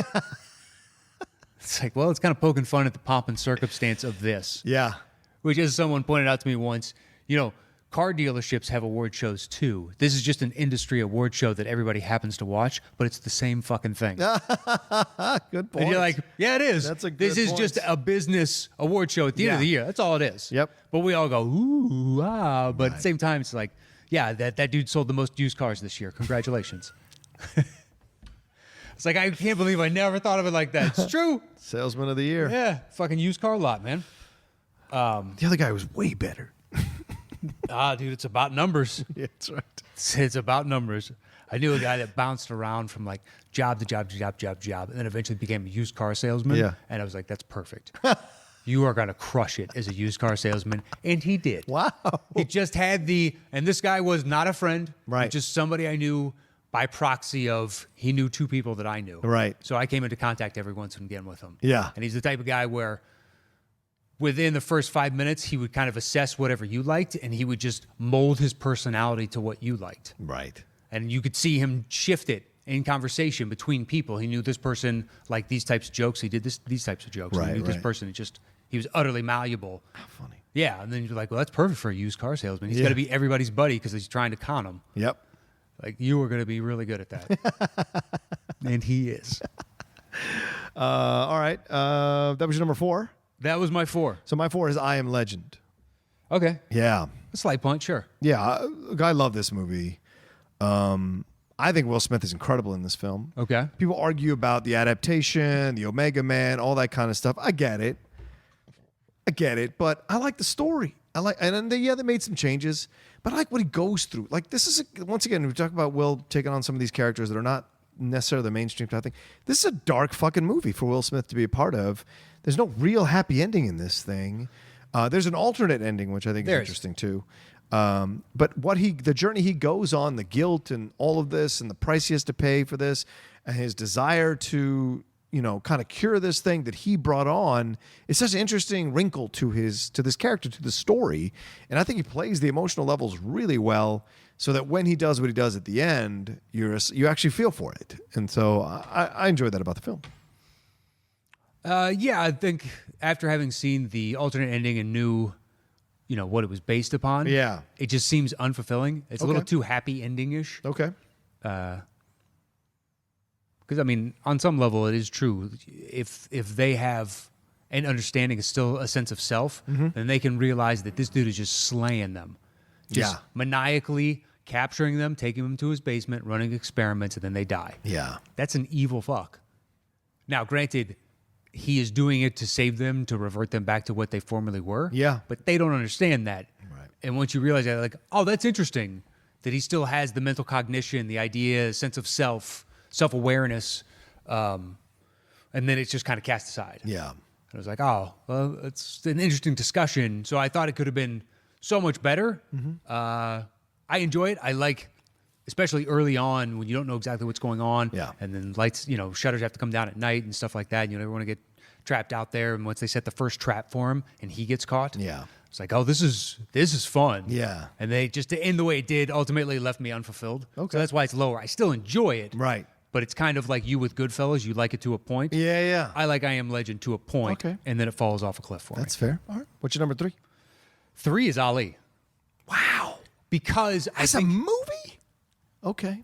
It's like, well, it's kind of poking fun at the pomp and circumstance of this. yeah. Which, as someone pointed out to me once, car dealerships have award shows too. This is just an industry award show that everybody happens to watch, but it's the same fucking thing. Good point. And you're like, yeah, it is. That's a good This is point. just a business award show at the end of the year. That's all it is. Yep. But we all go, ooh, ah. But at the same time, it's like, yeah, that dude sold the most used cars this year. Congratulations. It's like, I can't believe I never thought of it like that. It's true. Salesman of the year. Yeah. Fucking used car lot, man. The other guy was way better. Dude, it's about numbers. Yeah, that's right. It's about numbers. I knew a guy that bounced around from like job to job to job, and then eventually became a used car salesman. Yeah. And I was like, that's perfect. You are going to crush it as a used car salesman. And he did. Wow. He just had and this guy was not a friend. Right. Just somebody I knew by proxy of, he knew two people that I knew. Right. So I came into contact every once and again with him. Yeah. And he's the type of guy where within the first 5 minutes, he would kind of assess whatever you liked, and he would just mold his personality to what you liked. Right. And you could see him shift it in conversation between people. He knew this person liked these types of jokes. He did these types of jokes. Right, He knew this right. person, he was utterly malleable. How funny. Yeah, and then you're like, well, that's perfect for a used car salesman. He's Yeah. got to be everybody's buddy because he's trying to con them. Yep. Like, you are going to be really good at that. And he is. All right. That was your number 4. That was my 4. So my 4 is I Am Legend. Okay. Yeah. A slight punch, sure. Yeah. I love this movie. I think Will Smith is incredible in this film. Okay. People argue about the adaptation, the Omega Man, all that kind of stuff. I get it. But I like the story. They made some changes, but I like what he goes through. Like, this is, once again, we talk about Will taking on some of these characters that are not necessarily the mainstream type thing. This is a dark fucking movie for Will Smith to be a part of. There's no real happy ending in this thing. There's an alternate ending, which I think is interesting too. But the journey he goes on, the guilt and all of this, and the price he has to pay for this, and his desire to, kind of cure this thing that he brought on, is such an interesting wrinkle to this character, to the story. And I think he plays the emotional levels really well, so that when he does what he does at the end, you actually feel for it. And so I enjoyed that about the film. Yeah, I think after having seen the alternate ending and knew, what it was based upon, Yeah. it just seems unfulfilling. It's a little too happy ending-ish. Okay. Because, I mean, on some level, it is true. If they have an understanding, is still a sense of self, then they can realize that this dude is just slaying them. Just maniacally capturing them, taking them to his basement, running experiments, and then they die. Yeah. That's an evil fuck. Now, granted, he is doing it to save them, to revert them back to what they formerly were. Yeah. But they don't understand that. Right. And once you realize that, like, oh, that's interesting that he still has the mental cognition, the idea, sense of self-awareness, and then it's just kind of cast aside. Yeah. And I was like, oh, well, it's an interesting discussion. So I thought it could have been so much better. I enjoy it. I like, especially early on when you don't know exactly what's going on. Yeah. And then lights, shutters have to come down at night and stuff like that. And you never want to get trapped out there. And once they set the first trap for him and he gets caught. Yeah. It's like, oh, this is fun. Yeah. And they just to end the way it did ultimately left me unfulfilled. Okay. So that's why it's lower. I still enjoy it. Right. But it's kind of like you with Goodfellas. You like it to a point. Yeah, yeah. I like I Am Legend to a point. Okay. And then it falls off a cliff for That's me. fair. All right. What's your number 3? 3 is Ali. Wow. Because That's I think, a movie? Okay.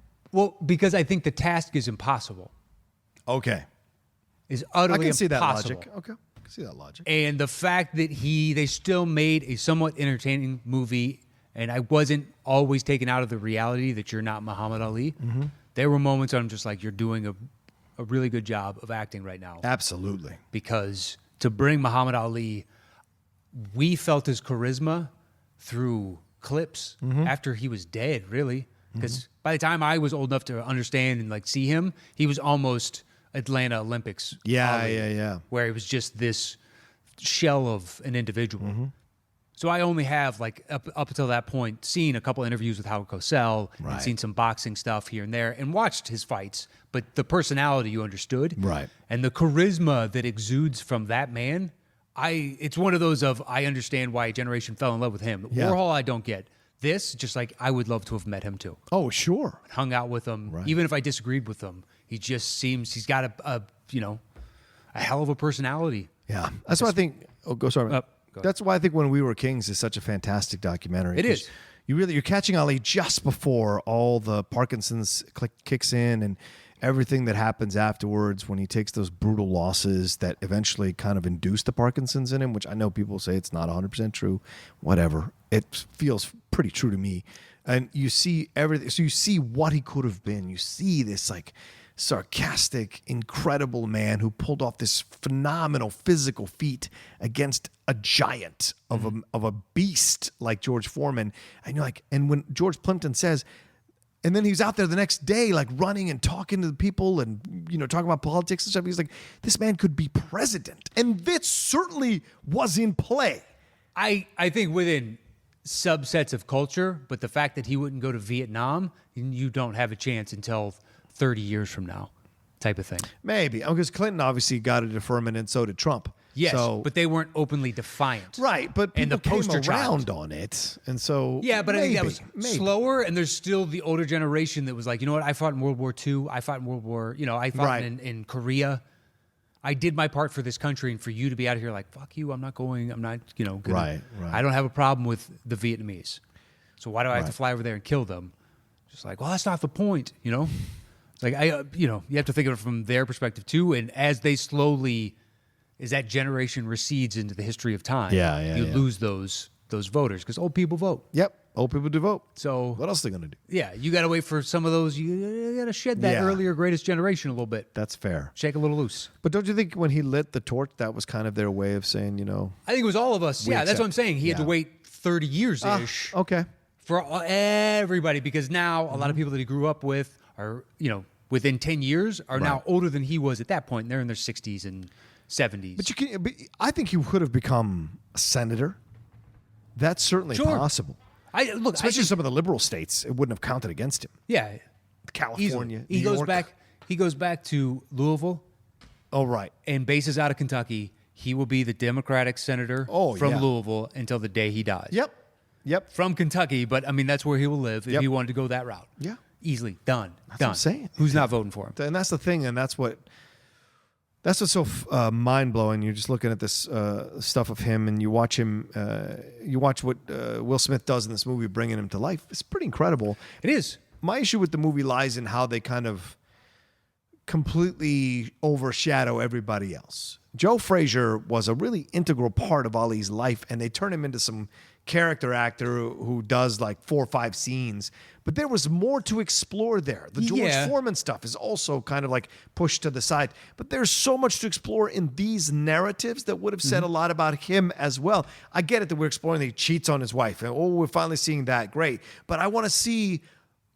because I think the task is impossible. Okay. Is utterly I can see that impossible. logic. Okay. I can see that logic. And the fact that they still made a somewhat entertaining movie, and I wasn't always taken out of the reality that you're not Muhammad Ali. Mm-hmm. There were moments I'm just like, you're doing a really good job of acting right now. Absolutely. Because to bring Muhammad Ali, we felt his charisma through clips after he was dead, really. Because by the time I was old enough to understand and like see him, he was almost Atlanta Olympics. Yeah, Ali, yeah. Where he was just this shell of an individual. So I only have like up until that point seen a couple interviews with Howard Cosell Right. and seen some boxing stuff here and there and watched his fights, but the personality you understood, Right. and the charisma that exudes from that man, it's one of those of I understand why a generation fell in love with him. Yeah. Warhol I don't get. This just like I would love to have met him too, Oh, sure. hung out with him, Right. even if I disagreed with him. He just seems he's got a hell of a personality. Yeah. That's why I think. Oh, go sorry. Go ahead. That's why I think When We Were Kings is such a fantastic documentary. It is. You're catching Ali just before all the Parkinson's kicks in and everything that happens afterwards when he takes those brutal losses that eventually kind of induce the Parkinson's in him, which I know people say it's not 100% true. Whatever. It feels pretty true to me. And you see everything. So you see what he could have been. You see this like sarcastic, incredible man who pulled off this phenomenal physical feat against a giant of a beast like George Foreman. And you're like, and when George Plimpton says, and then he's out there the next day, like running and talking to the people and, talking about politics and stuff. He's like, this man could be president. And this certainly was in play. I think within subsets of culture, but the fact that he wouldn't go to Vietnam, you don't have a chance until 30 years from now, type of thing. Maybe. Because Clinton obviously got a deferment and so did Trump. Yes, So, but they weren't openly defiant. right, but And people the poster came around child. on it. And so Yeah, but maybe, I think that was maybe. slower, and there's still the older generation that was like, you know what, I fought in World War II, I fought in World War, I fought Right. in Korea. I did my part for this country, and for you to be out here like, fuck you, I'm not gonna, Right. I don't have a problem with the Vietnamese. So why do I have to Right. fly over there and kill them? Just like, well, that's not the point, It's like, you have to think of it from their perspective too, and as that generation recedes into the history of time, you lose those voters because old people vote. Yep. Old people do vote. So What else are they going to do? yeah, you got to wait for some of those. You got to shed that Yeah. earlier greatest generation a little bit. That's fair. Shake a little loose. But don't you think when he lit the torch, that was kind of their way of saying, I think it was all of us. We Yeah, that's what I'm accept- saying. He had to yeah. wait 30 years ish okay. for everybody because now a lot of people that he grew up with are, within 10 years are now Right. older than he was at that point. And they're in their 60s and 70s. But I think he could have become a senator. That's certainly Sure. possible. Especially some of the liberal states, it wouldn't have counted against him. yeah, California, easily. He New goes York. back. He goes back to Louisville Oh, right. and bases out of Kentucky. He will be the Democratic senator Oh, from yeah. Louisville until the day he dies. Yep. From Kentucky, but I mean that's where he will live if Yep. he wanted to go that route. Yeah. Easily done. That's done. what I'm saying. Who's not voting for him? And that's the thing, and that's what's so mind blowing. You're just looking at this stuff of him, and you watch him. You watch what Will Smith does in this movie, bringing him to life. It's pretty incredible. It is. My issue with the movie lies in how they kind of completely overshadow everybody else. Joe Frazier was a really integral part of Ali's life, and they turn him into some character actor who does like 4 or 5 scenes. But there was more to explore there. The George Foreman stuff is also kind of like pushed to the side. But there's so much to explore in these narratives that would have said a lot about him as well. I get it that we're exploring that he cheats on his wife. And, we're finally seeing that. Great. But I want to see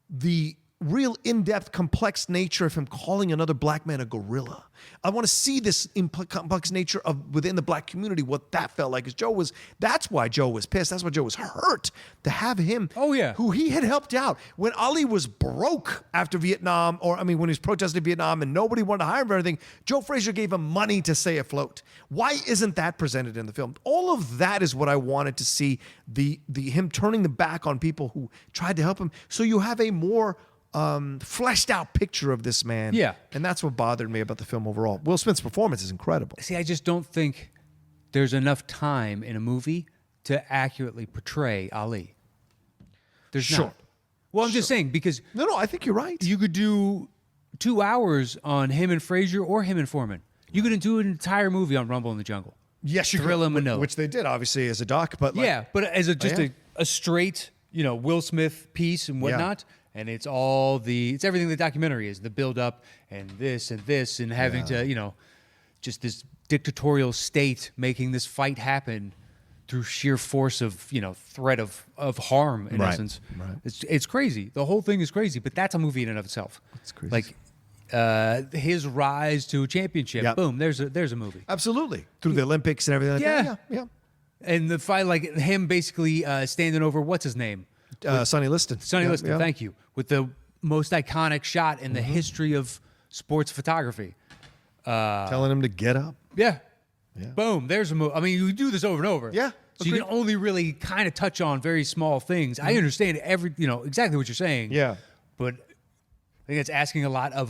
the real in-depth, complex nature of him calling another black man a gorilla. I want to see this complex nature of within the black community, what that felt like. That's why Joe was pissed. That's why Joe was hurt to have him, who he had helped out. When Ali was broke after Vietnam, when he was protesting Vietnam and nobody wanted to hire him for anything, Joe Frazier gave him money to stay afloat. Why isn't that presented in the film? All of that is what I wanted to see, the him turning the back on people who tried to help him. So you have a more fleshed out picture of this man. Yeah. And that's what bothered me about the film overall. Will Smith's performance is incredible. See, I just don't think there's enough time in a movie to accurately portray Ali. There's not. Well, I'm just saying, because No, I think you're right. you could do 2 hours on him and Frazier or him and Foreman. You could do an entire movie on Rumble in the Jungle. Yes, you Thriller could, Manila. which they did, obviously, as a doc. But But as a straight, Will Smith piece and whatnot. And it's everything the documentary is, the build up and this and having to, just this dictatorial state making this fight happen through sheer force of, threat of harm in essence. Right. It's crazy. The whole thing is crazy, but that's a movie in and of itself. It's crazy. Like his rise to a championship. Yep. Boom, there's a movie. Absolutely. Through the Olympics and everything like that. Yeah. And the fight, like him basically standing over, what's his name? Sonny Liston. Sonny Liston, thank you. With the most iconic shot in the history of sports photography. Telling him to get up. Yeah. Boom, there's a movie. I mean, you do this over and over. Yeah. So you can only really kind of touch on very small things. I understand exactly what you're saying. Yeah. But I think it's asking a lot of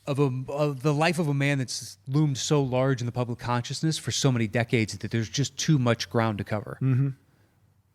the life of a man that's loomed so large in the public consciousness for so many decades that there's just too much ground to cover. Mm-hmm.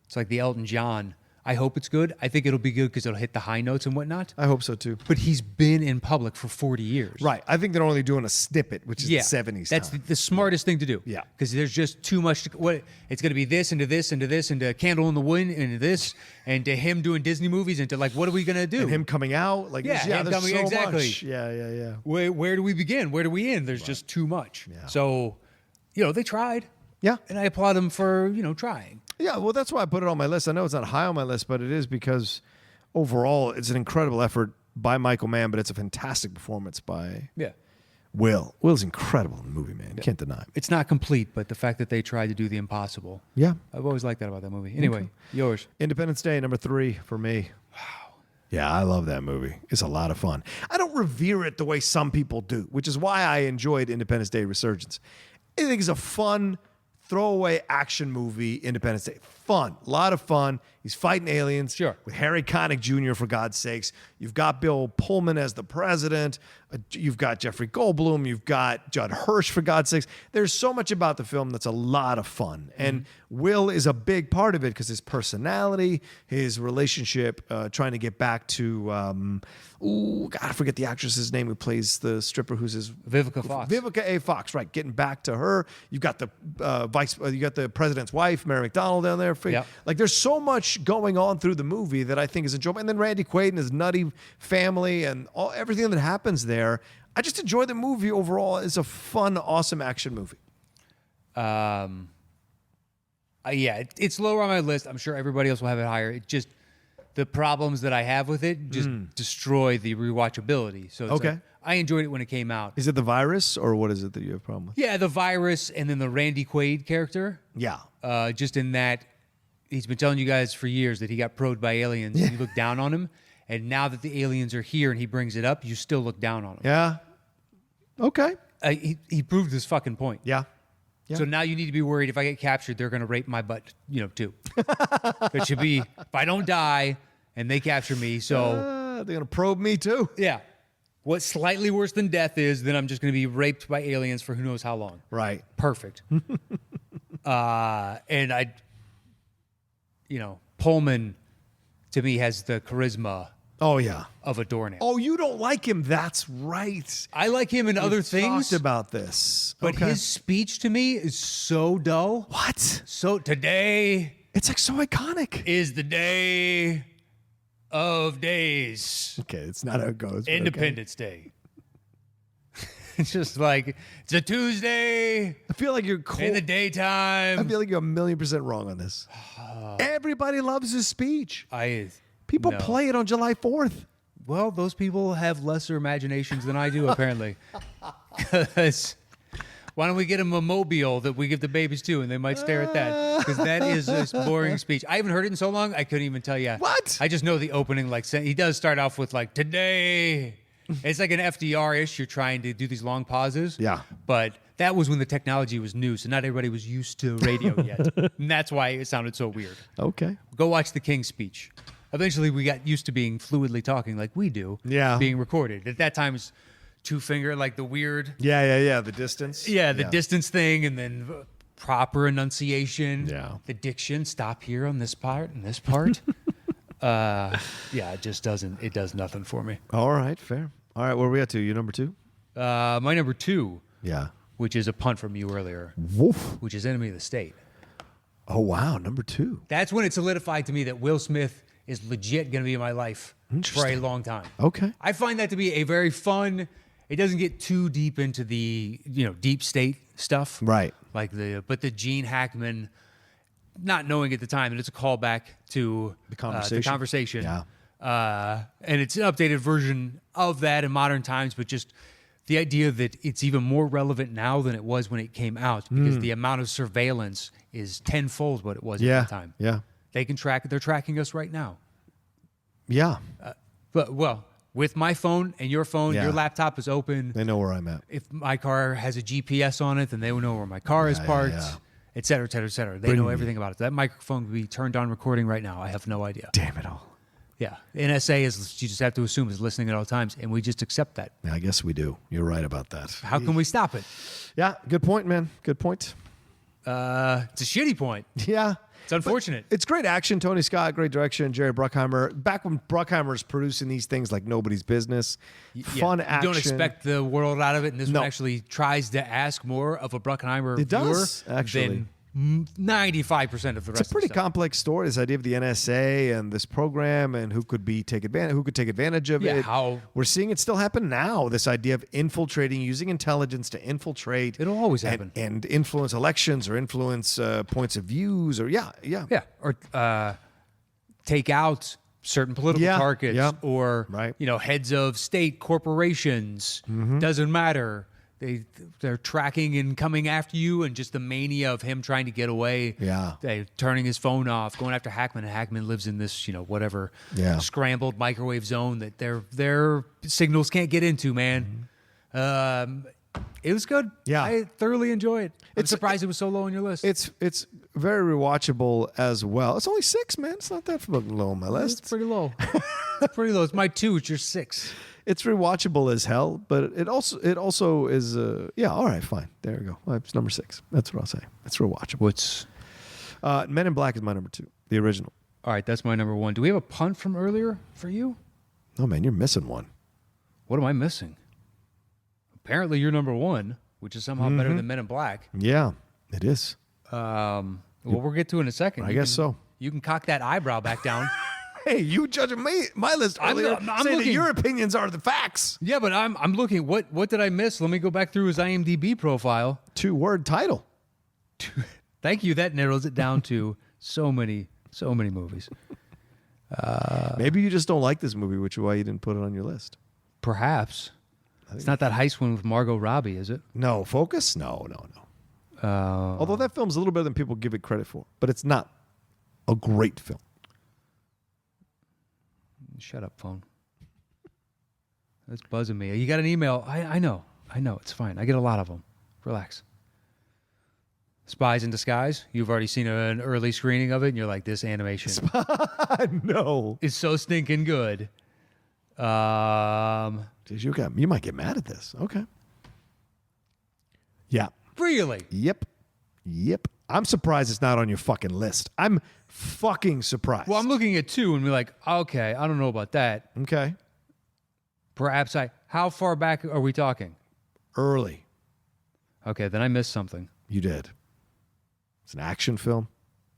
It's like the Elton John. I hope it's good. I think it'll be good because it'll hit the high notes and whatnot. I hope so too. But he's been in public for 40 years. Right. I think they're only doing a snippet, which is the 70s. That's the smartest thing to do. Yeah. Because there's just too much. It's going to be this into this into this into Candle in the Wind into this and to him doing Disney movies into like, what are we going to do? And him coming out. Like, him there's coming, so exactly. much. Yeah. Where do we begin? Where do we end? There's just too much. Yeah. So, they tried. Yeah. And I applaud them for, trying. Yeah, well, that's why I put it on my list. I know it's not high on my list, but it is because overall it's an incredible effort by Michael Mann, but it's a fantastic performance by Will. Will's incredible in the movie, man. You can't deny it. It's not complete, but the fact that they tried to do the impossible. Yeah. I've always liked that about that movie. Anyway, yours. Independence Day, number 3 for me. Wow. Yeah, I love that movie. It's a lot of fun. I don't revere it the way some people do, which is why I enjoyed Independence Day Resurgence. I think it's a fun throwaway action movie, Independence Day. Fun. A lot of fun. He's fighting aliens. Sure. With Harry Connick Jr., for God's sakes. You've got Bill Pullman as the president. You've got Jeffrey Goldblum. You've got Judd Hirsch, for God's sakes. There's so much about the film that's a lot of fun. And Will is a big part of it because his personality, his relationship, trying to get back to, God, I forget the actress's name who plays the stripper who's his... Vivica Fox. Vivica A. Fox, right. Getting back to her. You've got the you got the president's wife, Mary McDonald, down there. Yep. Like, there's so much going on through the movie that I think is enjoyable. And then Randy Quaid and his nutty family and everything that happens there. I just enjoy the movie overall. It's a fun, awesome action movie. It's lower on my list. I'm sure everybody else will have it higher. It just, the problems that I have with it just destroy the rewatchability. So it's like, I enjoyed it when it came out. Is it the virus or what is it that you have a problem with? Yeah, the virus and then the Randy Quaid character. Yeah. Just in that he's been telling you guys for years that he got probed by aliens. Yeah. You look down on him. And now that the aliens are here and he brings it up, you still look down on him. Yeah. Okay. He proved his fucking point. Yeah. So now you need to be worried if I get captured, they're going to rape my butt, too. It should be, if I don't die and they capture me, so... they're going to probe me too. Yeah. What's slightly worse than death is then I'm just going to be raped by aliens for who knows how long. Right. Perfect. And Pullman, to me, has the charisma Oh, yeah. of a doornail. Oh, you don't like him. That's right. I like him in other We've things, talked about this. but Okay. his speech to me is so dull. What? So today It's like so iconic. is the day of days. Okay, it's not how it goes. but Independence Day. It's just like, it's a Tuesday okay. I feel like you're cold. in the daytime. I feel like you're 1,000,000% wrong on this. Everybody loves his speech. People no. play it on July 4th. Well, those people have lesser imaginations than I do, apparently. 'Cause why don't we get them a mobile that we give the babies to, and they might stare at that? Because that is a boring speech. I haven't heard it in so long, I couldn't even tell you. What? I just know the opening, like, he does start off with, like, today. It's like an FDR-ish. You're trying to do these long pauses. Yeah. But that was when the technology was new, so not everybody was used to radio yet. And that's why it sounded so weird. Okay. Go watch the King's speech. Eventually, we got used to being fluidly talking like we do. Yeah. Being recorded. At that time, it's two-finger, like the weird. Yeah. The distance. Yeah, the distance thing, and then proper enunciation. Yeah. The diction. Stop here on this part and this part. Yeah, it just doesn't. It does nothing for me. All right, fair. All right, where are we at to? You number 2? My number 2, Yeah. which is a punt from you earlier, Woof. which is Enemy of the State. Oh, wow, number 2. That's when it solidified to me that Will Smith is legit going to be in my life for a Interesting. long time. Okay. I find that to be a very fun. It doesn't get too deep into the deep state stuff, Right. Like but the Gene Hackman, not knowing at the time that it's a callback to The conversation. Yeah. Yeah. And it's an updated version of that in modern times, but just the idea that it's even more relevant now than it was when it came out because the amount of surveillance is tenfold what it was at the time. Yeah. They're tracking us right now. Yeah. But with my phone and your phone, Yeah. your laptop is open. They know where I'm at. If my car has a GPS on it, then they will know where my car is parked, yeah. et cetera, et cetera, et cetera. They know everything about it. That microphone could be turned on recording right now. I have no idea. Damn it all. Yeah. NSA is, you just have to assume, is listening at all times, and we just accept that. Yeah, I guess we do. You're right about that. How can we stop it? Yeah, good point, man. Good point. It's a shitty point. Yeah. It's unfortunate. It's great action. Tony Scott, great direction. Jerry Bruckheimer. Back when Bruckheimer was producing these things like nobody's business. Fun You action. don't expect the world out of it, and this No. one actually tries to ask more of a Bruckheimer It viewer does, actually. than 95% of the rest It's a pretty of the stuff. complex story. This idea of the NSA and this program and who could take advantage of Yeah, it. how- We're seeing it still happen now. This idea of infiltrating, using intelligence to infiltrate. It'll always and- happen. and influence elections or influence points of views or yeah. Yeah, or take out certain political Yeah, targets yeah. or Right. heads of state corporations. Doesn't matter. They're tracking and coming after you, and just the mania of him trying to get away. Yeah. Turning his phone off, going after Hackman, and Hackman lives in this whatever Yeah. scrambled microwave zone that their signals can't get into. Man, it was good. Yeah. I thoroughly enjoy it. I'm It's- surprised it was so low on your list. It's very rewatchable as well. It's only 6, man. It's not that fucking low on my list. It's pretty low. It's pretty low. It's my 2. It's your 6. It's rewatchable as hell, but it also is yeah. All right, fine. There you go. Well, it's number 6. That's what I'll say. It's rewatchable. What's Men in Black is my number 2, the original. all right? That's my number 1. Do we have a punt from earlier for you? Oh man, you're missing one. What am I missing? Apparently, you're number 1, which is somehow better than Men in Black. Yeah, it is. Well, we'll get to it in a second. I guess so. You can cock that eyebrow back down. Hey, you judging my list earlier, I'm saying looking. that your opinions are the facts. Yeah, but I'm looking. What did I miss? Let me go back through his IMDb profile. 2-word title. Thank you. That narrows it down to so many movies. Maybe you just don't like this movie, which is why you didn't put it on your list. Perhaps. It's not that heist one with Margot Robbie, is it? No, Focus? No. Although that film's a little better than people give it credit for, but it's not a great film. Shut up, phone. That's buzzing me. You got an email. I know. It's fine. I get a lot of them. Relax. Spies in Disguise. You've already seen an early screening of it, and you're like, this animation No. is so stinking good. Jeez, you might get mad at this. Okay. Yeah. Really? Yep. Yep. I'm surprised it's not on your fucking list. I'm fucking surprised. Well, I'm looking at 2 and be like, okay, I don't know about that. Okay. Perhaps how far back are we talking? Early. Okay, then I missed something. You did. It's an action film.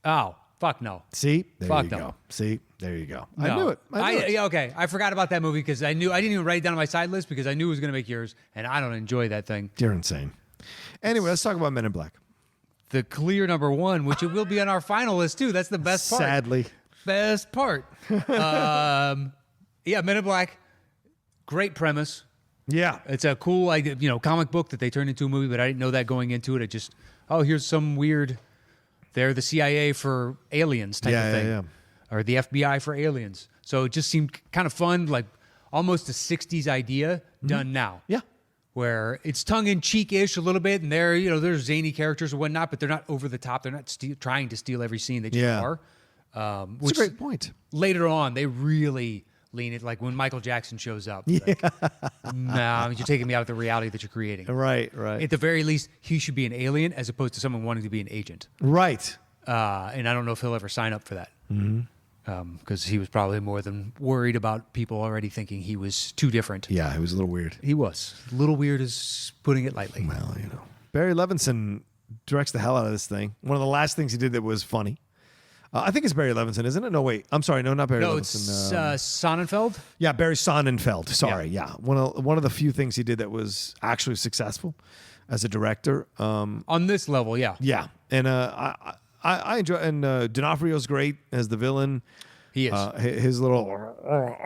Oh, fuck no. See? There Fuck you no. go. See? There you go. No. I knew it. I knew it. Yeah, okay. I forgot about that movie because I didn't even write it down on my side list because I knew it was going to make yours, and I don't enjoy that thing. You're insane. Anyway, let's talk about Men in Black. The clear number 1, which it will be on our final list too. That's the best part. Sadly. Best part. Men in Black. Great premise. Yeah. It's a cool, comic book that they turned into a movie, but I didn't know that going into it. It just, here's some weird. They're the CIA for aliens type of thing, or the FBI for aliens. So it just seemed kind of fun, like almost a '60s idea done now. Yeah. Where it's tongue-in-cheek-ish a little bit, and there's zany characters or whatnot, but they're not over the top. They're not trying to steal every scene. They just are. That's a great point. Later on, they really lean it, like when Michael Jackson shows up. Like, nah, you're taking me out of the reality that you're creating. Right. At the very least, he should be an alien as opposed to someone wanting to be an agent. Right. And I don't know if he'll ever sign up for that. Mm-hmm. Because he was probably more than worried about people already thinking he was too different. Yeah, it was a little weird. He was. A little weird is putting it lightly. Well, Barry Levinson directs the hell out of this thing. One of the last things he did that was funny. I think it's Barry Levinson, isn't it? No, wait. I'm sorry. No, not Barry Levinson. No, it's Sonnenfeld. Yeah, Barry Sonnenfeld. Sorry. Yeah. One of the few things he did that was actually successful as a director. On this level, yeah. Yeah. And I enjoy, and D'Onofrio's great as the villain. He is. His little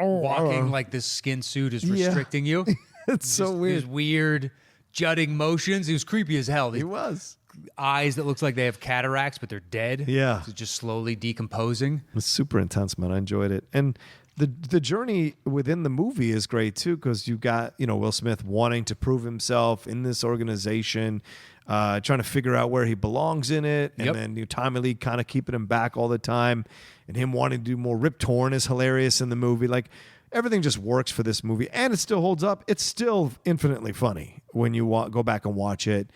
walking like this skin suit is restricting you. It's so weird. His weird jutting motions. He was creepy as hell. He was. Eyes that looks like they have cataracts, but they're dead. Yeah. So just slowly decomposing. It's super intense, man. I enjoyed it. And the journey within the movie is great too, because you got, Will Smith wanting to prove himself in this organization, trying to figure out where he belongs in it, and then Tommy Lee kind of keeping him back all the time, and him wanting to do more. Rip Torn is hilarious in the movie. Like, everything just works for this movie, and it still holds up. It's still infinitely funny when you go back and watch it.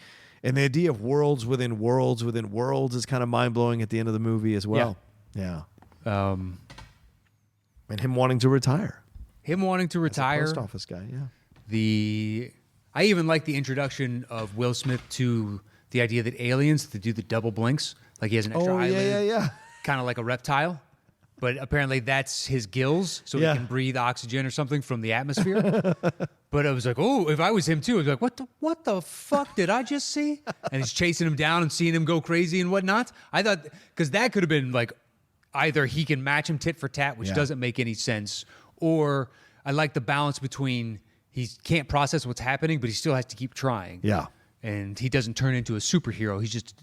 And the idea of worlds within worlds within worlds is kind of mind-blowing at the end of the movie as well. Yeah. And him wanting to retire. Post office guy, yeah. I even like the introduction of Will Smith to the idea that aliens, to do the double blinks, like he has an extra eyelid. Yeah. Kind of like a reptile. But apparently that's his gills, so he can breathe oxygen or something from the atmosphere. But I was like, oh, if I was him too, I'd be like, what the fuck did I just see? And he's chasing him down and seeing him go crazy and whatnot. I thought, because that could have been like, either he can match him tit for tat, which doesn't make any sense, or I like the balance between he can't process what's happening, but he still has to keep trying. Yeah. And he doesn't turn into a superhero. He's just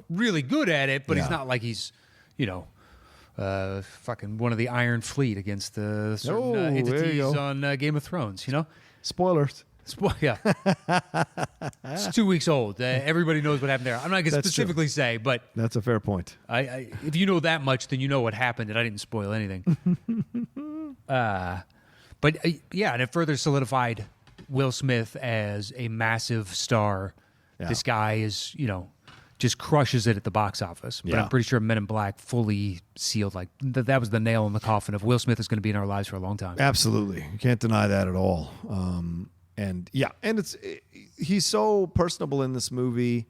really good at it, but he's not like he's, fucking one of the Iron Fleet against the certain entities on Game of Thrones, Spoilers. Yeah. It's 2 weeks old. Everybody knows what happened there. I'm not going to specifically say, but... That's a fair point. If you know that much, then you know what happened, and I didn't spoil anything. And it further solidified Will Smith as a massive star. Yeah. This guy is, just crushes it at the box office. But I'm pretty sure Men in Black fully sealed, like, that was the nail in the coffin of Will Smith is going to be in our lives for a long time. Absolutely. You can't deny that at all. And he's so personable in this movie,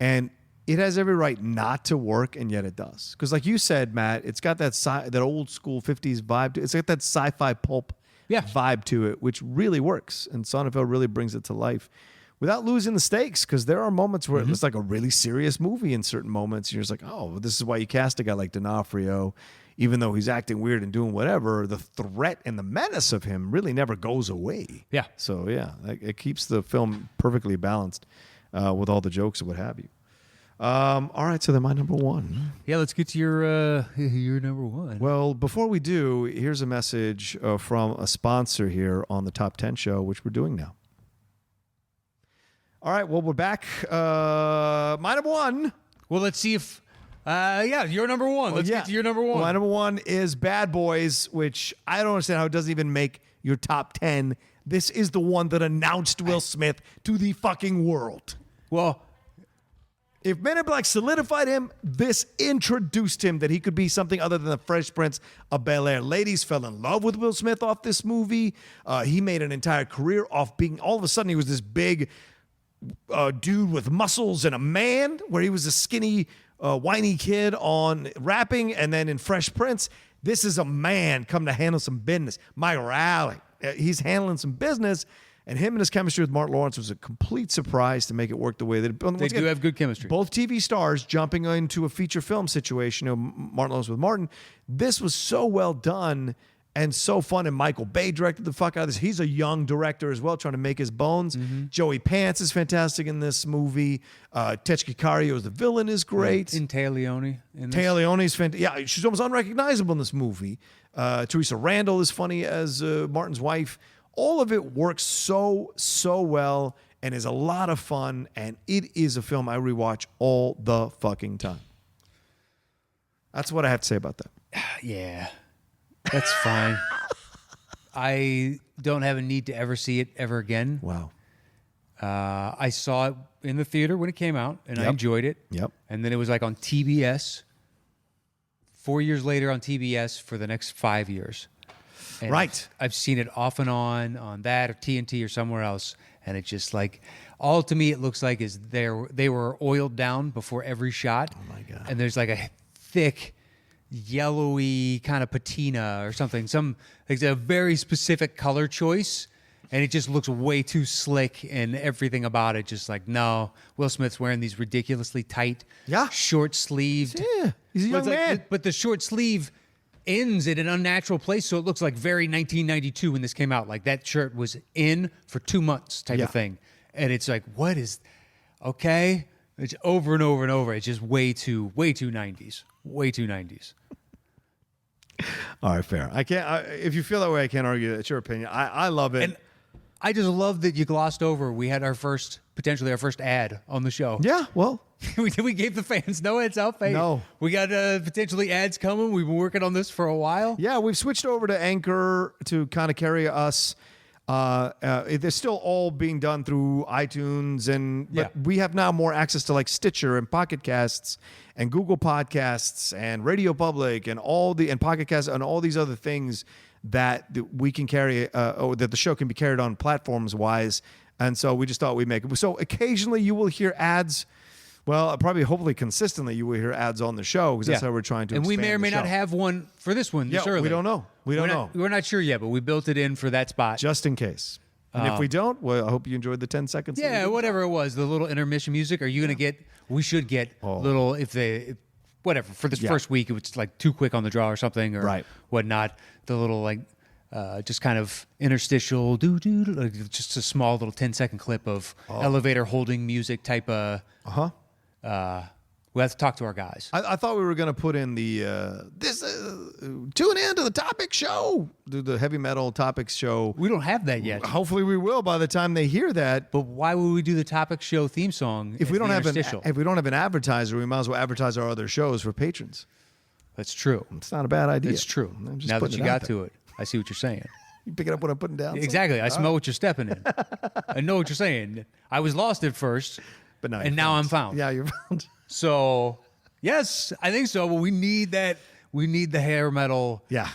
and it has every right not to work, and yet it does. Because like you said, Matt, it's got that old school 50s vibe. It's got that sci-fi pulp vibe to it, which really works. And Sonnenfeld really brings it to life without losing the stakes, because there are moments where it looks like a really serious movie in certain moments. You're just like, oh, this is why you cast a guy like D'Onofrio. Even though he's acting weird and doing whatever, the threat and the menace of him really never goes away. Yeah. So, it keeps the film perfectly balanced with all the jokes and what have you. All right, so then my number one. Yeah, let's get to your number one. Well, before we do, here's a message from a sponsor here on the Top 10 show, which we're doing now. All right, well, we're back. My number one. Well, let's see if... your number one. Let's get to your number one. My number one is Bad Boys, which I don't understand how it doesn't even make your top 10. This is the one that announced Will Smith to the fucking world. Well, If Men in Black solidified him, this introduced him that he could be something other than the Fresh Prince of Bel-Air. Ladies fell in love with Will Smith off this movie. He made an entire career off being, all of a sudden he was this big dude with muscles and a man, where he was a skinny, whiny kid on rapping. And then in Fresh Prince, this is a man come to handle some business. Mike Raleigh, he's handling some business. And him and his chemistry with Martin Lawrence was a complete surprise to make it work the way that it. They do have good chemistry. Both TV stars jumping into a feature film situation. Martin Lawrence with Martin. This was so well done and so fun. And Michael Bay directed the fuck out of this. He's a young director as well, trying to make his bones. Joey Pants is fantastic in this movie. Techki Cario as the villain is great. In Téa Leoni. Téa Leoni's fantastic. Yeah, she's almost unrecognizable in this movie. Teresa Randall is funny as Martin's wife. All of it works so well and is a lot of fun, and it is a film I rewatch all the fucking time. That's what I have to say about that. Yeah, that's fine. I don't have a need to ever see it ever again. Wow. I saw it in the theater when it came out, and I enjoyed it. Yep. And then it was like on TBS. 4 years later on TBS for the next 5 years. And Right. I've seen it off and on that or TNT or somewhere else, and it's just like, all to me it looks like is they were oiled down before every shot. Oh my God. And there's like a thick, yellowy kind of patina or something. It's a very specific color choice, and it just looks way too slick, and everything about it just like, no. Will Smith's wearing these ridiculously tight, short sleeved. Yeah, he's a young man. But the short sleeve ends at an unnatural place, so it looks like very 1992 when this came out. Like that shirt was in for 2 months type of thing. And it's like, what is, okay? It's over and over and over. It's just way too 90s. Way too 90s. All right, fair. I can't. If you feel that way, I can't argue. It's your opinion. I love it. And I just love that you glossed over. We had potentially our first ad on the show. Yeah, well. we gave the fans no heads up. Hey, no. We got potentially ads coming. We've been working on this for a while. Yeah, we've switched over to Anchor to kind of carry us. They're still all being done through iTunes, but we have now more access to like Stitcher and Pocket Casts and Google Podcasts and Radio Public and Pocket Casts and all these other things that we can carry, or that the show can be carried on platforms wise. And so we just thought we'd make it. So occasionally you will hear ads. Well, hopefully consistently you will hear ads on the show, because that's how we're trying to. And we expand may or may the not show. have one for this one. This early. We don't know. We don't know. We're not sure yet, but we built it in for that spot. Just in case. And if we don't, well, I hope you enjoyed the 10 seconds. Yeah, whatever it was, the little intermission music. Are you going to get? We should get little whatever for this first week. It was like too quick on the draw or something or whatnot. The little like. Just kind of interstitial, like just a small little 10-second clip of elevator holding music type of. We have to talk to our guys. I thought we were going to put in the tune in to the Topic Show, do the heavy metal Topics Show. We don't have that yet. Hopefully, we will by the time they hear that. But why would we do the Topic Show theme song? If we don't have an advertiser, we might as well advertise our other shows for patrons. That's true. It's not a bad idea. It's true. Now that you got to it. I see what you're saying. You pick it up what I'm putting down? Exactly. I smell what you're stepping in. I know what you're saying. I was lost at first, but now I'm found. Yeah, you're found. So, yes, I think so. But we need that. We need the hair metal. Yeah.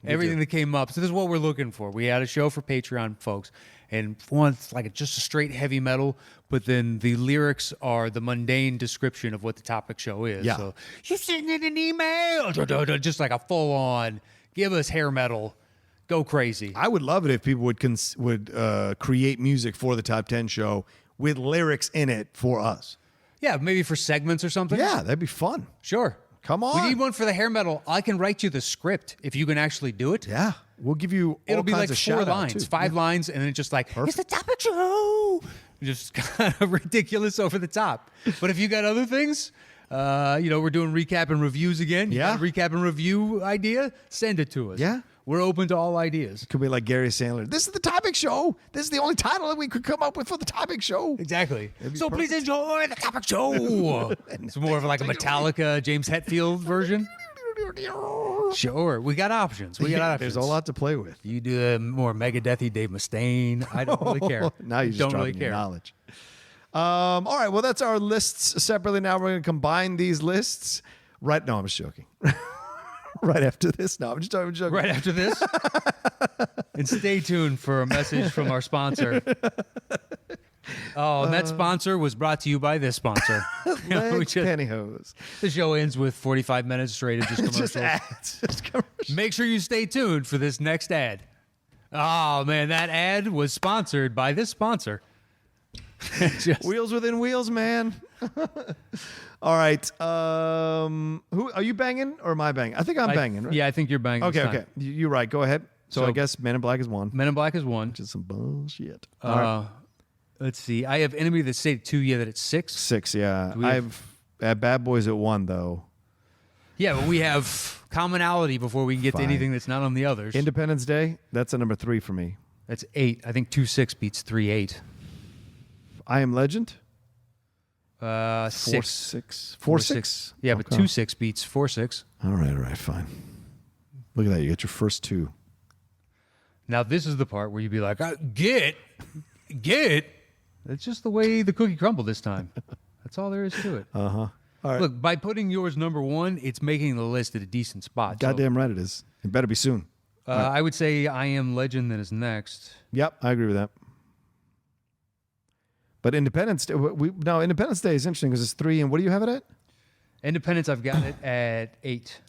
Everything that came up. So this is what we're looking for. We had a show for Patreon folks. And once like just a straight heavy metal, but then the lyrics are the mundane description of what the Topic Show is. Yeah. So you send in an email, just like a full on. Give us hair metal. Go crazy. I would love it if people would create music for the Top 10 show with lyrics in it for us. Yeah, maybe for segments or something. Yeah, that'd be fun. Sure. Come on. We need one for the hair metal. I can write you the script if you can actually do it. Yeah. We'll give you all It'll be like kinds of 4 shout-out, lines, too. 5 lines, and then just like, Perfect. It's the Topic Show. Just kind of ridiculous over the top. But if you got other things, we're doing recap and reviews again. You got a recap and review idea? Send it to us. Yeah. We're open to all ideas. Could be like Gary Sandler. This is the Topic Show. This is the only title that we could come up with for the Topic Show. Exactly. So please enjoy the Topic Show. It's more of like a Metallica, James Hetfield version. Sure. We got options. There's a lot to play with. You do a more Megadethy Dave Mustaine. I don't really care. Now you're just don't dropping really care. your knowledge. All right. Well, that's our lists separately. Now we're going to combine these lists. Right. No, I'm just joking. Right after this. No, I'm just joking. Right after this. And stay tuned for a message from our sponsor. Oh, and that sponsor was brought to you by this sponsor. Legs, pantyhose. The show ends with 45 minutes straight of just commercials. Just ads. Just commercials. Make sure you stay tuned for this next ad. Oh, man, that ad was sponsored by this sponsor. Wheels within wheels, man. All right. Who are you banging or am I banging? I think I'm banging, right? Yeah, I think you're banging. Okay, this time. okay. You're right. Go ahead. So I guess Men in Black is one. Men in Black is one. Which is some bullshit. All right. Let's see. I have Enemy of the State 2, that it's 6. 6, yeah. Have Bad Boys at 1, though. Yeah, but we have commonality before we can get to anything that's not on the others. Independence Day, that's a number 3 for me. That's 8. I think 2-6 beats 3-8. I Am Legend? 6. 4-6. 4-6? Yeah, but 2-6 beats 4-6. All right, fine. Look at that. You get your first 2. Now, this is the part where you'd be like, get. It's just the way the cookie crumbled this time. That's all there is to it. Uh-huh. All right. Look, by putting yours number 1, it's making the list at a decent spot. Goddamn right it is. It better be soon. I would say I Am Legend then is next. Yep, I agree with that. But Independence Day, Independence Day is interesting because it's 3, and what do you have it at? Independence, I've got it at 8.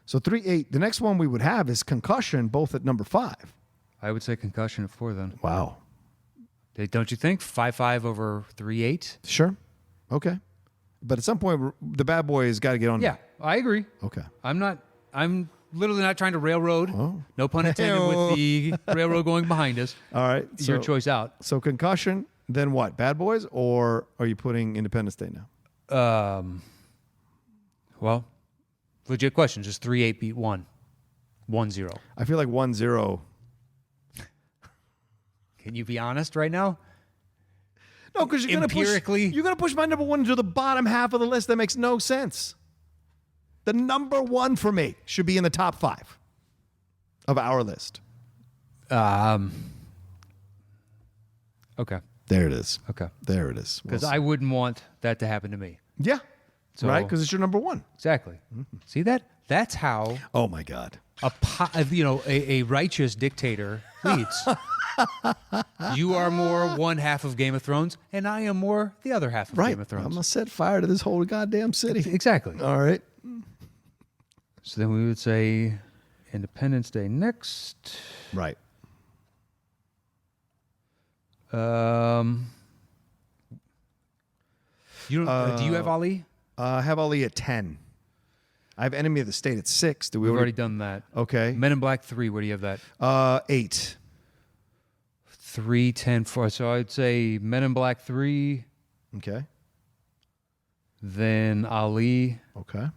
So 3-8. The next one we would have is Concussion, both at number 5. I would say Concussion at 4 then. Wow. Don't you think? 5-5 over 3-8? Sure. Okay. But at some point, the Bad Boys got to get on. Yeah, I agree. Okay. I'm literally not trying to railroad. Oh. No pun intended with the railroad going behind us. All right. Your choice out. So Concussion, then what? Bad Boys, or are you putting Independence Day now? Well, legit question. Just 3-8 beat 1. 1-0. I feel like 1-0. Can you be honest right now? No, because you're gonna push my number 1 to the bottom half of the list. That makes no sense. The number 1 for me should be in the top 5 of our list. Okay. There it is. Okay. There it is. Because I wouldn't want that to happen to me. Yeah. So, right? Because it's your number 1. Exactly. Mm-hmm. See that? That's how Oh my God. a righteous dictator leads. You are more one half of Game of Thrones, and I am more the other half of Game of Thrones. I'm gonna set fire to this whole goddamn city. Exactly. All right. So then we would say Independence Day next. Right. Do you have Ali? I have Ali at 10. I have Enemy of the State at 6. We've already done that. Okay. Men in Black 3, where do you have that? 8. 3, 10, 4. So I'd say Men in Black 3, Okay. then Ali. Okay.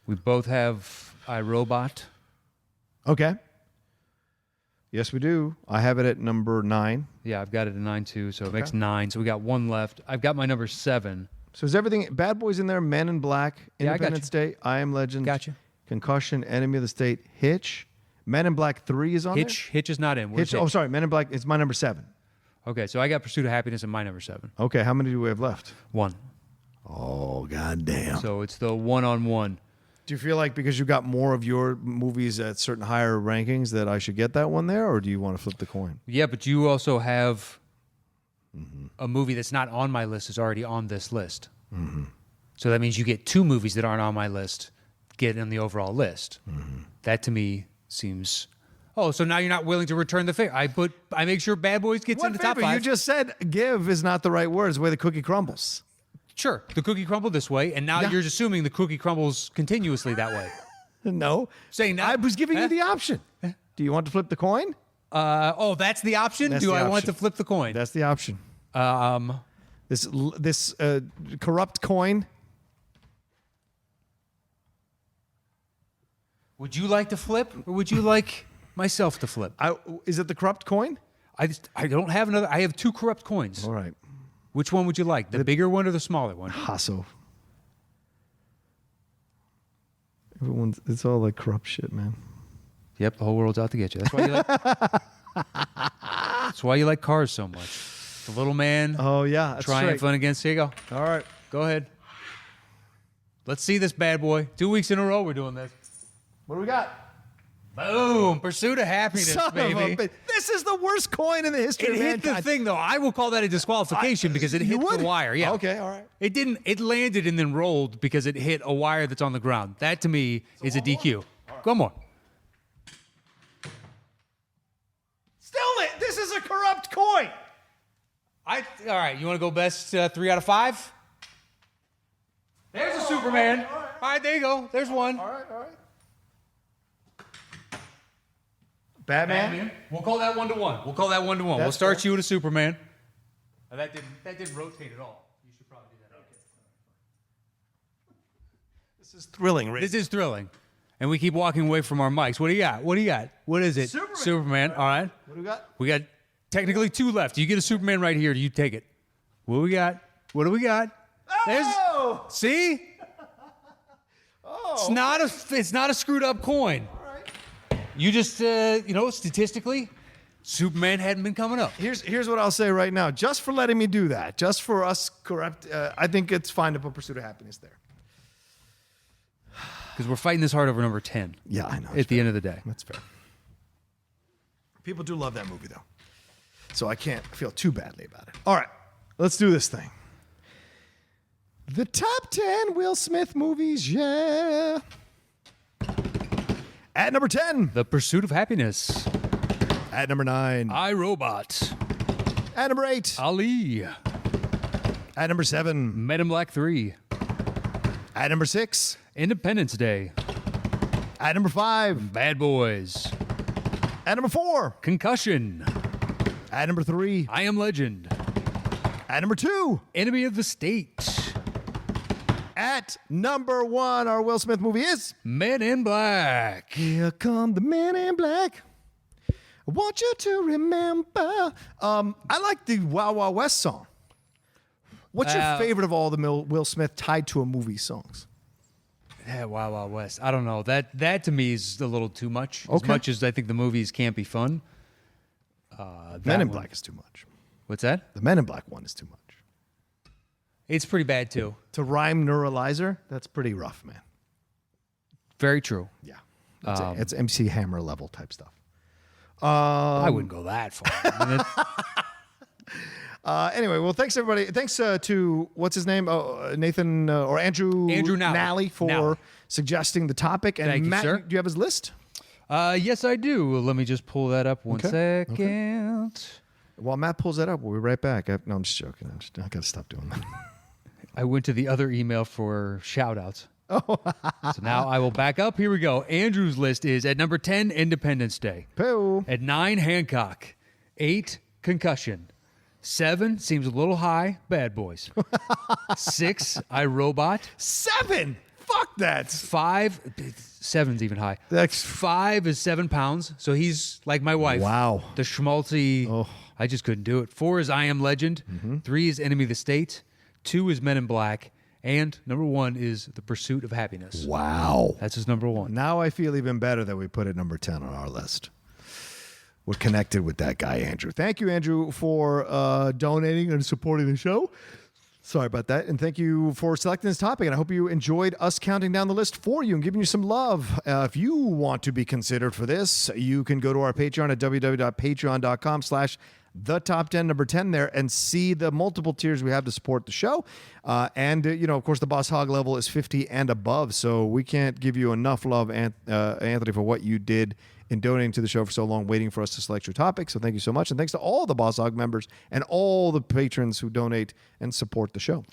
We both have iRobot. Okay. Yes, we do. I have it at number 9. Yeah, I've got it at 9 too, so it makes 9. So we got 1 left. I've got my number 7. So is everything Bad Boys in there? Men in Black, Yeah, I got Independence Day, I Am Legend, Gotcha. Concussion, Enemy of the State, Hitch. Men in Black 3 is on Hitch is not in. there. Where's Hitch. Oh, sorry. Men in Black. It's my number 7. Okay, so I got Pursuit of Happyness in my number 7. Okay. How many do we have left? 1. Oh, goddamn. So it's the 1-on-1. Do you feel like because you got more of your movies at certain higher rankings that I should get that one there, or do you want to flip the coin? Yeah, but you also have a movie that's not on my list is already on this list. Mm-hmm. So that means you get 2 movies that aren't on my list get in the overall list. Mm-hmm. That to me seems... Oh, so now you're not willing to return the favor. I make sure Bad Boys gets in the top 5. You just said give is not the right word. It's the way the cookie crumbles. Sure, the cookie crumbled this way, and now you're just assuming the cookie crumbles continuously that way. No. Saying that, I was giving you the option. Do you want to flip the coin? That's the option? That's Do the I want option. to flip the coin? That's the option. Um, This corrupt coin. Would you like to flip, or would you like myself to flip? Is it the corrupt coin? I don't have another. I have 2 corrupt coins. All right. Which one would you like? The bigger one or the smaller one? Hasso. It's all like corrupt shit, man. Yep, the whole world's out to get you. That's why you like. That's why you like cars so much. The little man. Oh, yeah. That's triumphant right. against. Here you go. All right. Go ahead. Let's see this bad boy. 2 weeks in a row we're doing this. What do we got? Boom. Pursuit of Happyness, Son of baby. a bitch. This is the worst coin in the history It of hit the mankind. thing, though. I will call that a disqualification because it You hit would? the wire. Yeah. Okay, all right. It didn't. It landed and then rolled because it hit a wire that's on the ground. That, to me, is a DQ. Go more. Still, this is a corrupt coin. All right, you want to go best 3 out of 5? There's a Superman. All right, there you go. There's one. All right. Batman? We'll call that 1-to-1. We'll call that 1-to-1. We'll That's start cool. you with a Superman. Now, that didn't rotate at all. You should probably do that. Okay. This is thrilling, Rick. This is thrilling. And we keep walking away from our mics. What do you got? What is it? Superman. All right. What do we got? We got technically 2 left. You get a Superman right here. You take it. What do we got? What do we got? Oh! See? Oh! It's not a screwed up coin. All right. You just statistically, Superman hadn't been coming up. Here's what I'll say right now. Just for letting me do that, just for us corrupt, I think it's fine to put Pursuit of Happyness there. Because we're fighting this hard over number 10. Yeah, I know. At the end of the day. That's fair. People do love that movie, though. So I can't feel too badly about it. All right, let's do this thing. The top 10 Will Smith movies, yeah. At number 10. The Pursuit of Happyness. At number 9. I, Robot. At number 8. Ali. At number 7. Men in Black 3. At number 6. Independence Day. At number 5. Bad Boys. At number 4. Concussion. At number 3. I Am Legend. At number 2. Enemy of the State. At number 1, our Will Smith movie is Men in Black. Here Come the Men in Black. I want you to remember. I like the Wild Wild West song. What's your favorite of all the Will Smith tied to a movie songs? Yeah, Wild Wild West. I don't know. That to me is a little too much. As Okay. much as I think the movies can't be fun. Men in Black is too much. What's that? The Men in Black one is too much. It's pretty bad too. To rhyme neuralizer, that's pretty rough, man. Very true. Yeah. It's MC Hammer level type stuff. I wouldn't go that far. I mean, Anyway, well, thanks everybody. Thanks to what's his name, Nathan or Andrew Nally for Nally. suggesting the topic. And Thank you, Matt, sir. do you have his list? yes, I do. Let me just pull that up one second. While Matt pulls that up, we'll be right back. No, I'm just joking. I got to stop doing that. I went to the other email for shout outs. Oh. So now I will back up. Here we go. Andrew's list is at number 10, Independence Day. Poo. At 9, Hancock. 8, Concussion. 7, seems a little high, Bad Boys. 6, I, Robot. 7. Fuck that. 5, 7's even high. That's 5 is 7 pounds, so he's like my wife. Wow. The schmaltzy. Oh. I just couldn't do it. 4 is I Am Legend. 3 is Enemy of the State. 2 is Men in Black. And number 1 is The Pursuit of Happyness. wow. That's his number 1. Now I feel even better that we put it number 10 on our list. We're connected with that guy, Andrew. Thank you, Andrew, for donating and supporting the show. Sorry about that. And thank you for selecting this topic. And I hope you enjoyed us counting down the list for you and giving you some love. If you want to be considered for this, you can go to our Patreon at www.patreon.com/the-top10 number 10 there and see the multiple tiers we have to support the show. Of course, the Boss Hog level is 50 and above. So we can't give you enough love, Anthony, for what you did in donating to the show for so long, waiting for us to select your topic. So thank you so much. And thanks to all the Boss Hog members and all the patrons who donate and support the show.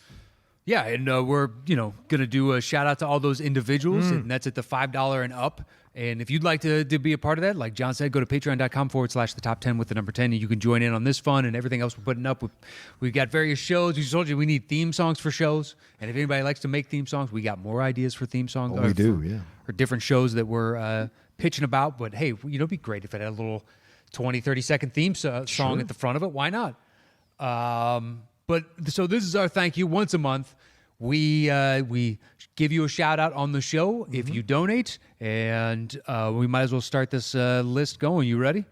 Yeah, and we're going to do a shout out to all those individuals, and that's at the $5 and up. And if you'd like to be a part of that, like John said, go to patreon.com/the-top10 with the number 10, and you can join in on this fun and everything else we're putting up. We've got various shows. We told you we need theme songs for shows, and if anybody likes to make theme songs, we got more ideas for theme songs. Oh, we do, yeah. Or different shows that we're pitching about. But hey, it'd be great if it had a little 20, 30-second theme song at the front of it. Why not? So this is our thank you. Once a month, we give you a shout out on the show if you donate, and we might as well start this list going. You ready?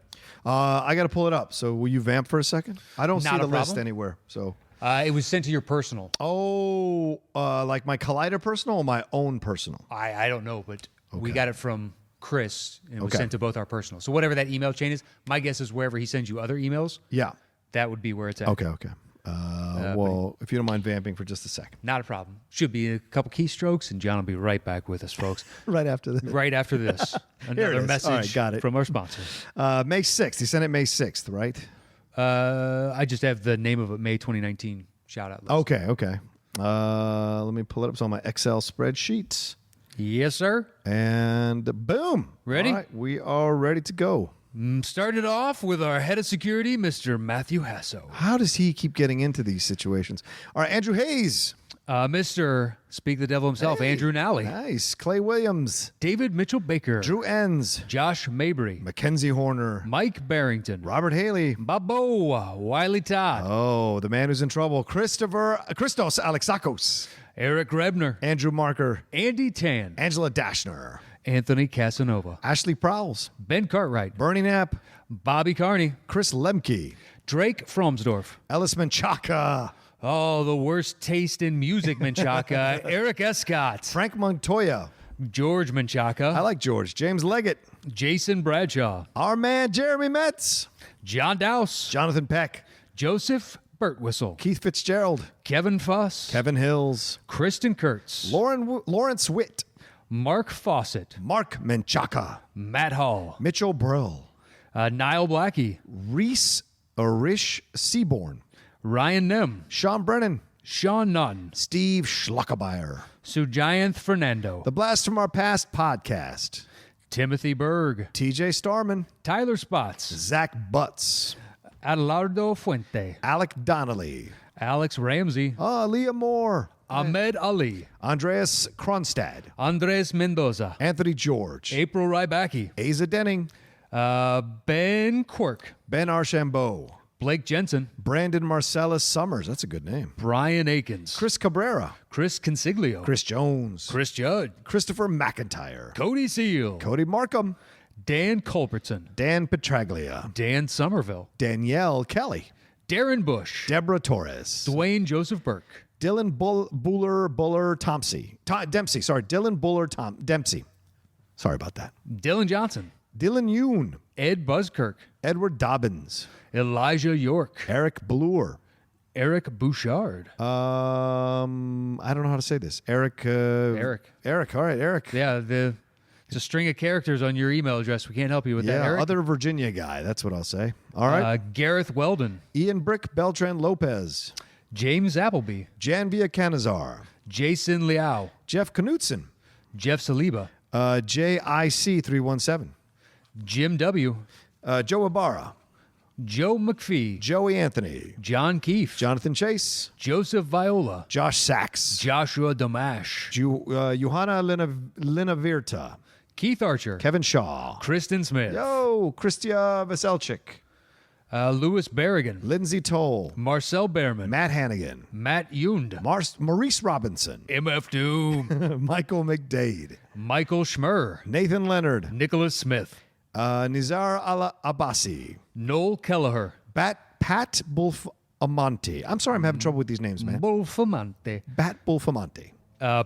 I got to pull it up. So will you vamp for a second? I don't see Not the a list problem. anywhere. So. It was sent to your personal. Oh, like my Collider personal or my own personal? I don't know, but we Okay. got it from Chris, and it was Okay. sent to both our personals. So whatever that email chain is, my guess is wherever he sends you other emails, Yeah. that would be where it's at. Okay. Well, if you don't mind vamping for just a second. Not a problem. Should be a couple keystrokes, and John will be right back with us, folks. Right after this. Right after this. Here it Another is. message All right, got it. from our sponsor. May 6th. He sent it May 6th, right? I just have the name of it, May 2019 shout out list. Okay. Let me pull it up. It's on my Excel spreadsheet. Yes, sir. And boom. Ready? All right, we are ready to go. Started off with our head of security, Mr. Matthew Hasso. How does he keep getting into these situations? All right, Andrew Hayes. Mr. Speak the Devil himself, Hey, Andrew Nally. Nice. Clay Williams. David Mitchell Baker. Drew Enns. Josh Mabry. Mackenzie Horner. Mike Barrington. Robert Haley. Babo. Wiley Todd. Oh, the man who's in trouble. Christos Alexakos. Eric Rebner. Andrew Marker. Andy Tan. Angela Dashner. Anthony Casanova. Ashley Prowls. Ben Cartwright. Bernie Knapp. Bobby Carney. Chris Lemke. Drake Fromsdorf. Ellis Menchaca. Oh, the worst taste in music, Menchaca. Eric Escott. Frank Montoya. George Menchaca. I like George. James Leggett. Jason Bradshaw. Our man Jeremy Metz. John Dowse. Jonathan Peck. Joseph Burtwhistle. Keith Fitzgerald. Kevin Fuss. Kevin Hills. Kristen Kurtz. Lawrence Witt. Mark Fawcett. Mark Menchaca. Matt Hall. Mitchell Brill. Niall Blackie. Rish Seaborn. Ryan Nem. Sean Brennan. Sean Naughton. Steve Schluckabeyer. Sujayanth Fernando. The Blast from Our Past podcast. Timothy Berg. TJ Starman. Tyler Spots. Zach Butts. Adelardo Fuente. Alec Donnelly. Alex Ramsey. Leah Moore. Ahmed Ali. Andreas Kronstad. Andres Mendoza. Anthony George. April Rybacki. Asa Denning. Ben Quirk. Ben Archambault. Blake Jensen. Brandon Marcellus Summers. That's a good name. Brian Akins. Chris Cabrera. Chris Consiglio. Chris Jones. Chris Judd. Christopher McIntyre. Cody Seal. Cody Markham. Dan Culbertson. Dan Petraglia. Dan Somerville. Danielle Kelly. Darren Bush. Deborah Torres. Dwayne Joseph Burke. Dylan Buller Dempsey. Dylan Buller Dempsey. Sorry about that. Dylan Johnson. Dylan Yoon. Ed Buzzkirk. Edward Dobbins. Elijah York. Eric Bloor. Eric Bouchard. I don't know how to say this. Eric. Eric. All right, Eric. Yeah, it's a string of characters on your email address. We can't help you with that, Yeah, Eric. other Virginia guy. That's what I'll say. All right. Gareth Weldon. Ian Brick Beltran Lopez. James Appleby. Janvia Canizar. Jason Liao. Jeff Knutson. Jeff Saliba. JIC317. Jim W. Joe Ibarra. Joe McPhee. Joey Anthony. John Keefe. Jonathan Chase. Joseph Viola. Josh Sachs. Joshua Domash. Johanna Linavirta. Keith Archer. Kevin Shaw. Kristen Smith. Yo, Kristia Veselchik. Louis Berrigan. Lindsay Toll. Marcel Behrman. Matt Hannigan. Matt Yund. Maurice Robinson. MF Doom. Michael McDade. Michael Schmurr. Nathan Leonard. Nicholas Smith. Nizar Abbasi. Noel Kelleher. Pat Bulfamonte. I'm sorry, I'm having trouble with these names, man. Bulfamante. Pat Bulfamonte.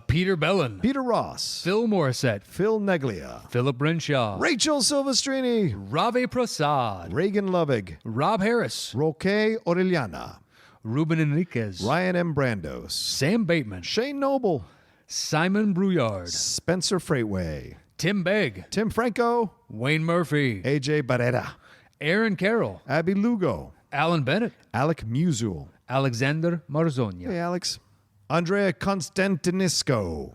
Peter Bellin. Peter Ross. Phil Morissette. Phil Neglia. Philip Renshaw. Rachel Silvestrini. Ravi Prasad. Reagan Lovig. Rob Harris. Roque Orellana. Ruben Enriquez. Ryan M. Brandos. Sam Bateman. Shane Noble. Simon Brouillard. Spencer Freightway. Tim Begg. Tim Franco. Wayne Murphy. AJ Barrera. Aaron Carroll. Abby Lugo. Alan Bennett. Alec Musil. Alexander Marzonia. Hey, Alex. Andrea Constantinisco.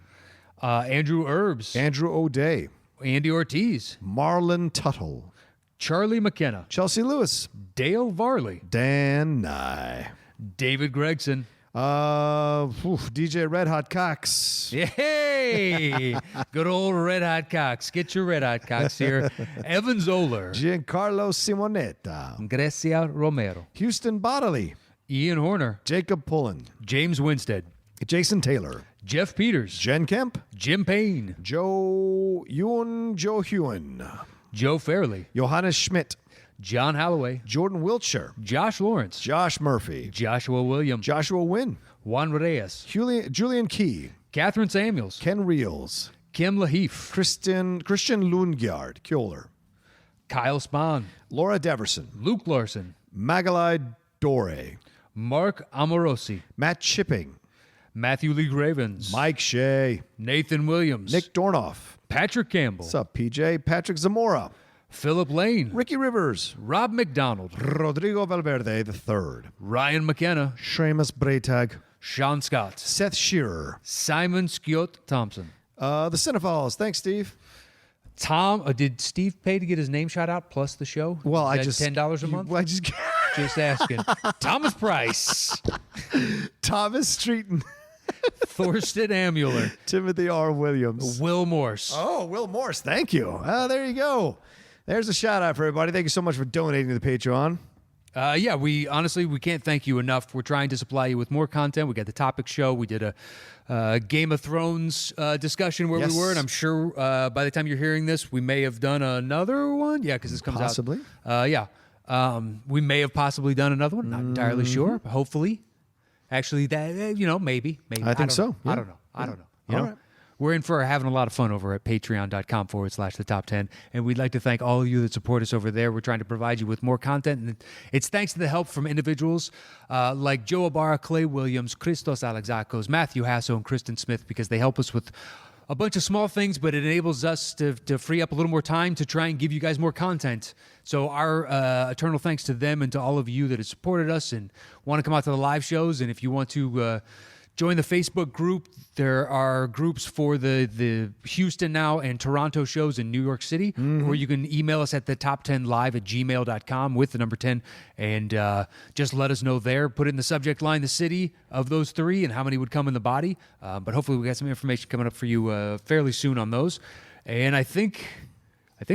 Andrew Herbs. Andrew O'Day. Andy Ortiz. Marlon Tuttle. Charlie McKenna. Chelsea Lewis. Dale Varley. Dan Nye. David Gregson. DJ Red Hot Cox. Yay! Good old Red Hot Cox. Get your Red Hot Cox here. Evan Zoller. Giancarlo Simonetta. Grecia Romero. Houston Bodily. Ian Horner. Jacob Pullen. James Winstead. Jason Taylor. Jeff Peters. Jen Kemp. Jim Payne. Joe Hewen. Joe Fairley. Johannes Schmidt. John Holloway, Jordan Wiltshire, Josh Lawrence, Josh Murphy, Joshua Williams, Joshua Wynn, Juan Reyes, Julian Key, Catherine Samuels, Ken Reels, Kim Laheef, Christian Lundgaard, Kjoler, Kyle Spahn, Laura Deverson, Luke Larson, Magalai Dore, Mark Amorosi, Matt Chipping, Matthew Lee Gravens, Mike Shea, Nathan Williams, Nick Dornoff. Patrick Campbell, What's up, PJ? Patrick Zamora, Philip Lane, Ricky Rivers, Rob McDonald, Rodrigo Valverde III, Ryan McKenna, Seamus Braytag, Sean Scott, Seth Shearer, Simon Skjot Thompson. the Cinephiles. Thanks, Steve. Tom, did Steve pay to get his name shout out plus the show? Well, Is I that just $10 a month. I just Just asking. Thomas Price, Thomas Streeton, Thorsten Amuler, Timothy R. Williams. Will Morse. Oh, Will Morse. Thank you. There you go. There's a shout out for everybody. Thank you so much for donating to the Patreon. Yeah, we can't thank you enough. We're trying to supply you with more content. We got the topic show. We did a Game of Thrones discussion where Yes. we were, and I'm sure by the time you're hearing this, we may have done another one. Yeah, because this comes Possibly. out. Yeah. We may have possibly done another one. Not entirely sure. But hopefully. Actually, that maybe. I think so. I Yeah. don't know. I don't know. All You know? right. We're in for having a lot of fun over at patreon.com/the top 10. And we'd like to thank all of you that support us over there. We're trying to provide you with more content. And it's thanks to the help from individuals like Joe Ibarra, Clay Williams, Christos Alexakos, Matthew Hasso, and Kristen Smith, because they help us with a bunch of small things, but it enables us to free up a little more time to try and give you guys more content. So our eternal thanks to them and to all of you that have supported us and want to come out to the live shows. And if you want to join the Facebook group, there are groups for the Houston now and Toronto shows in New York City, or you can email us at the top10live@gmail.com with the number 10, and just let us know there. Put in the subject line the city of those three and how many would come in the body. But hopefully we got some information coming up for you fairly soon on those. And I think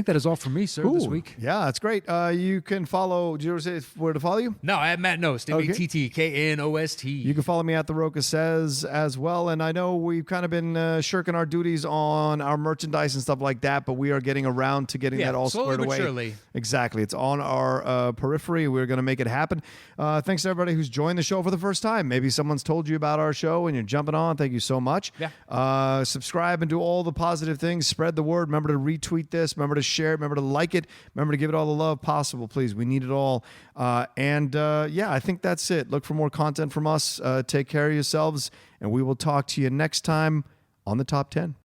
that is all for me, sir, this Ooh, week. Yeah, that's great. You can follow. Do you ever say where to follow you? No, I have Matt Nost, Okay. MATTKNOST. You can follow me at The Roca Says as well. And I know we've kind of been shirking our duties on our merchandise and stuff like that, but we are getting around to getting that all slowly squared but away. surely. Exactly. It's on our periphery. We're going to make it happen. Thanks to everybody who's joined the show for the first time. Maybe someone's told you about our show and you're jumping on. Thank you so much. Yeah. Subscribe and do all the positive things. Spread the word. Remember to retweet this. Remember to share it. Remember to like it. Remember to give it all the love possible, please. We need it all. Yeah, I think that's it. Look for more content from us. Take care of yourselves, and we will talk to you next time on the Top 10.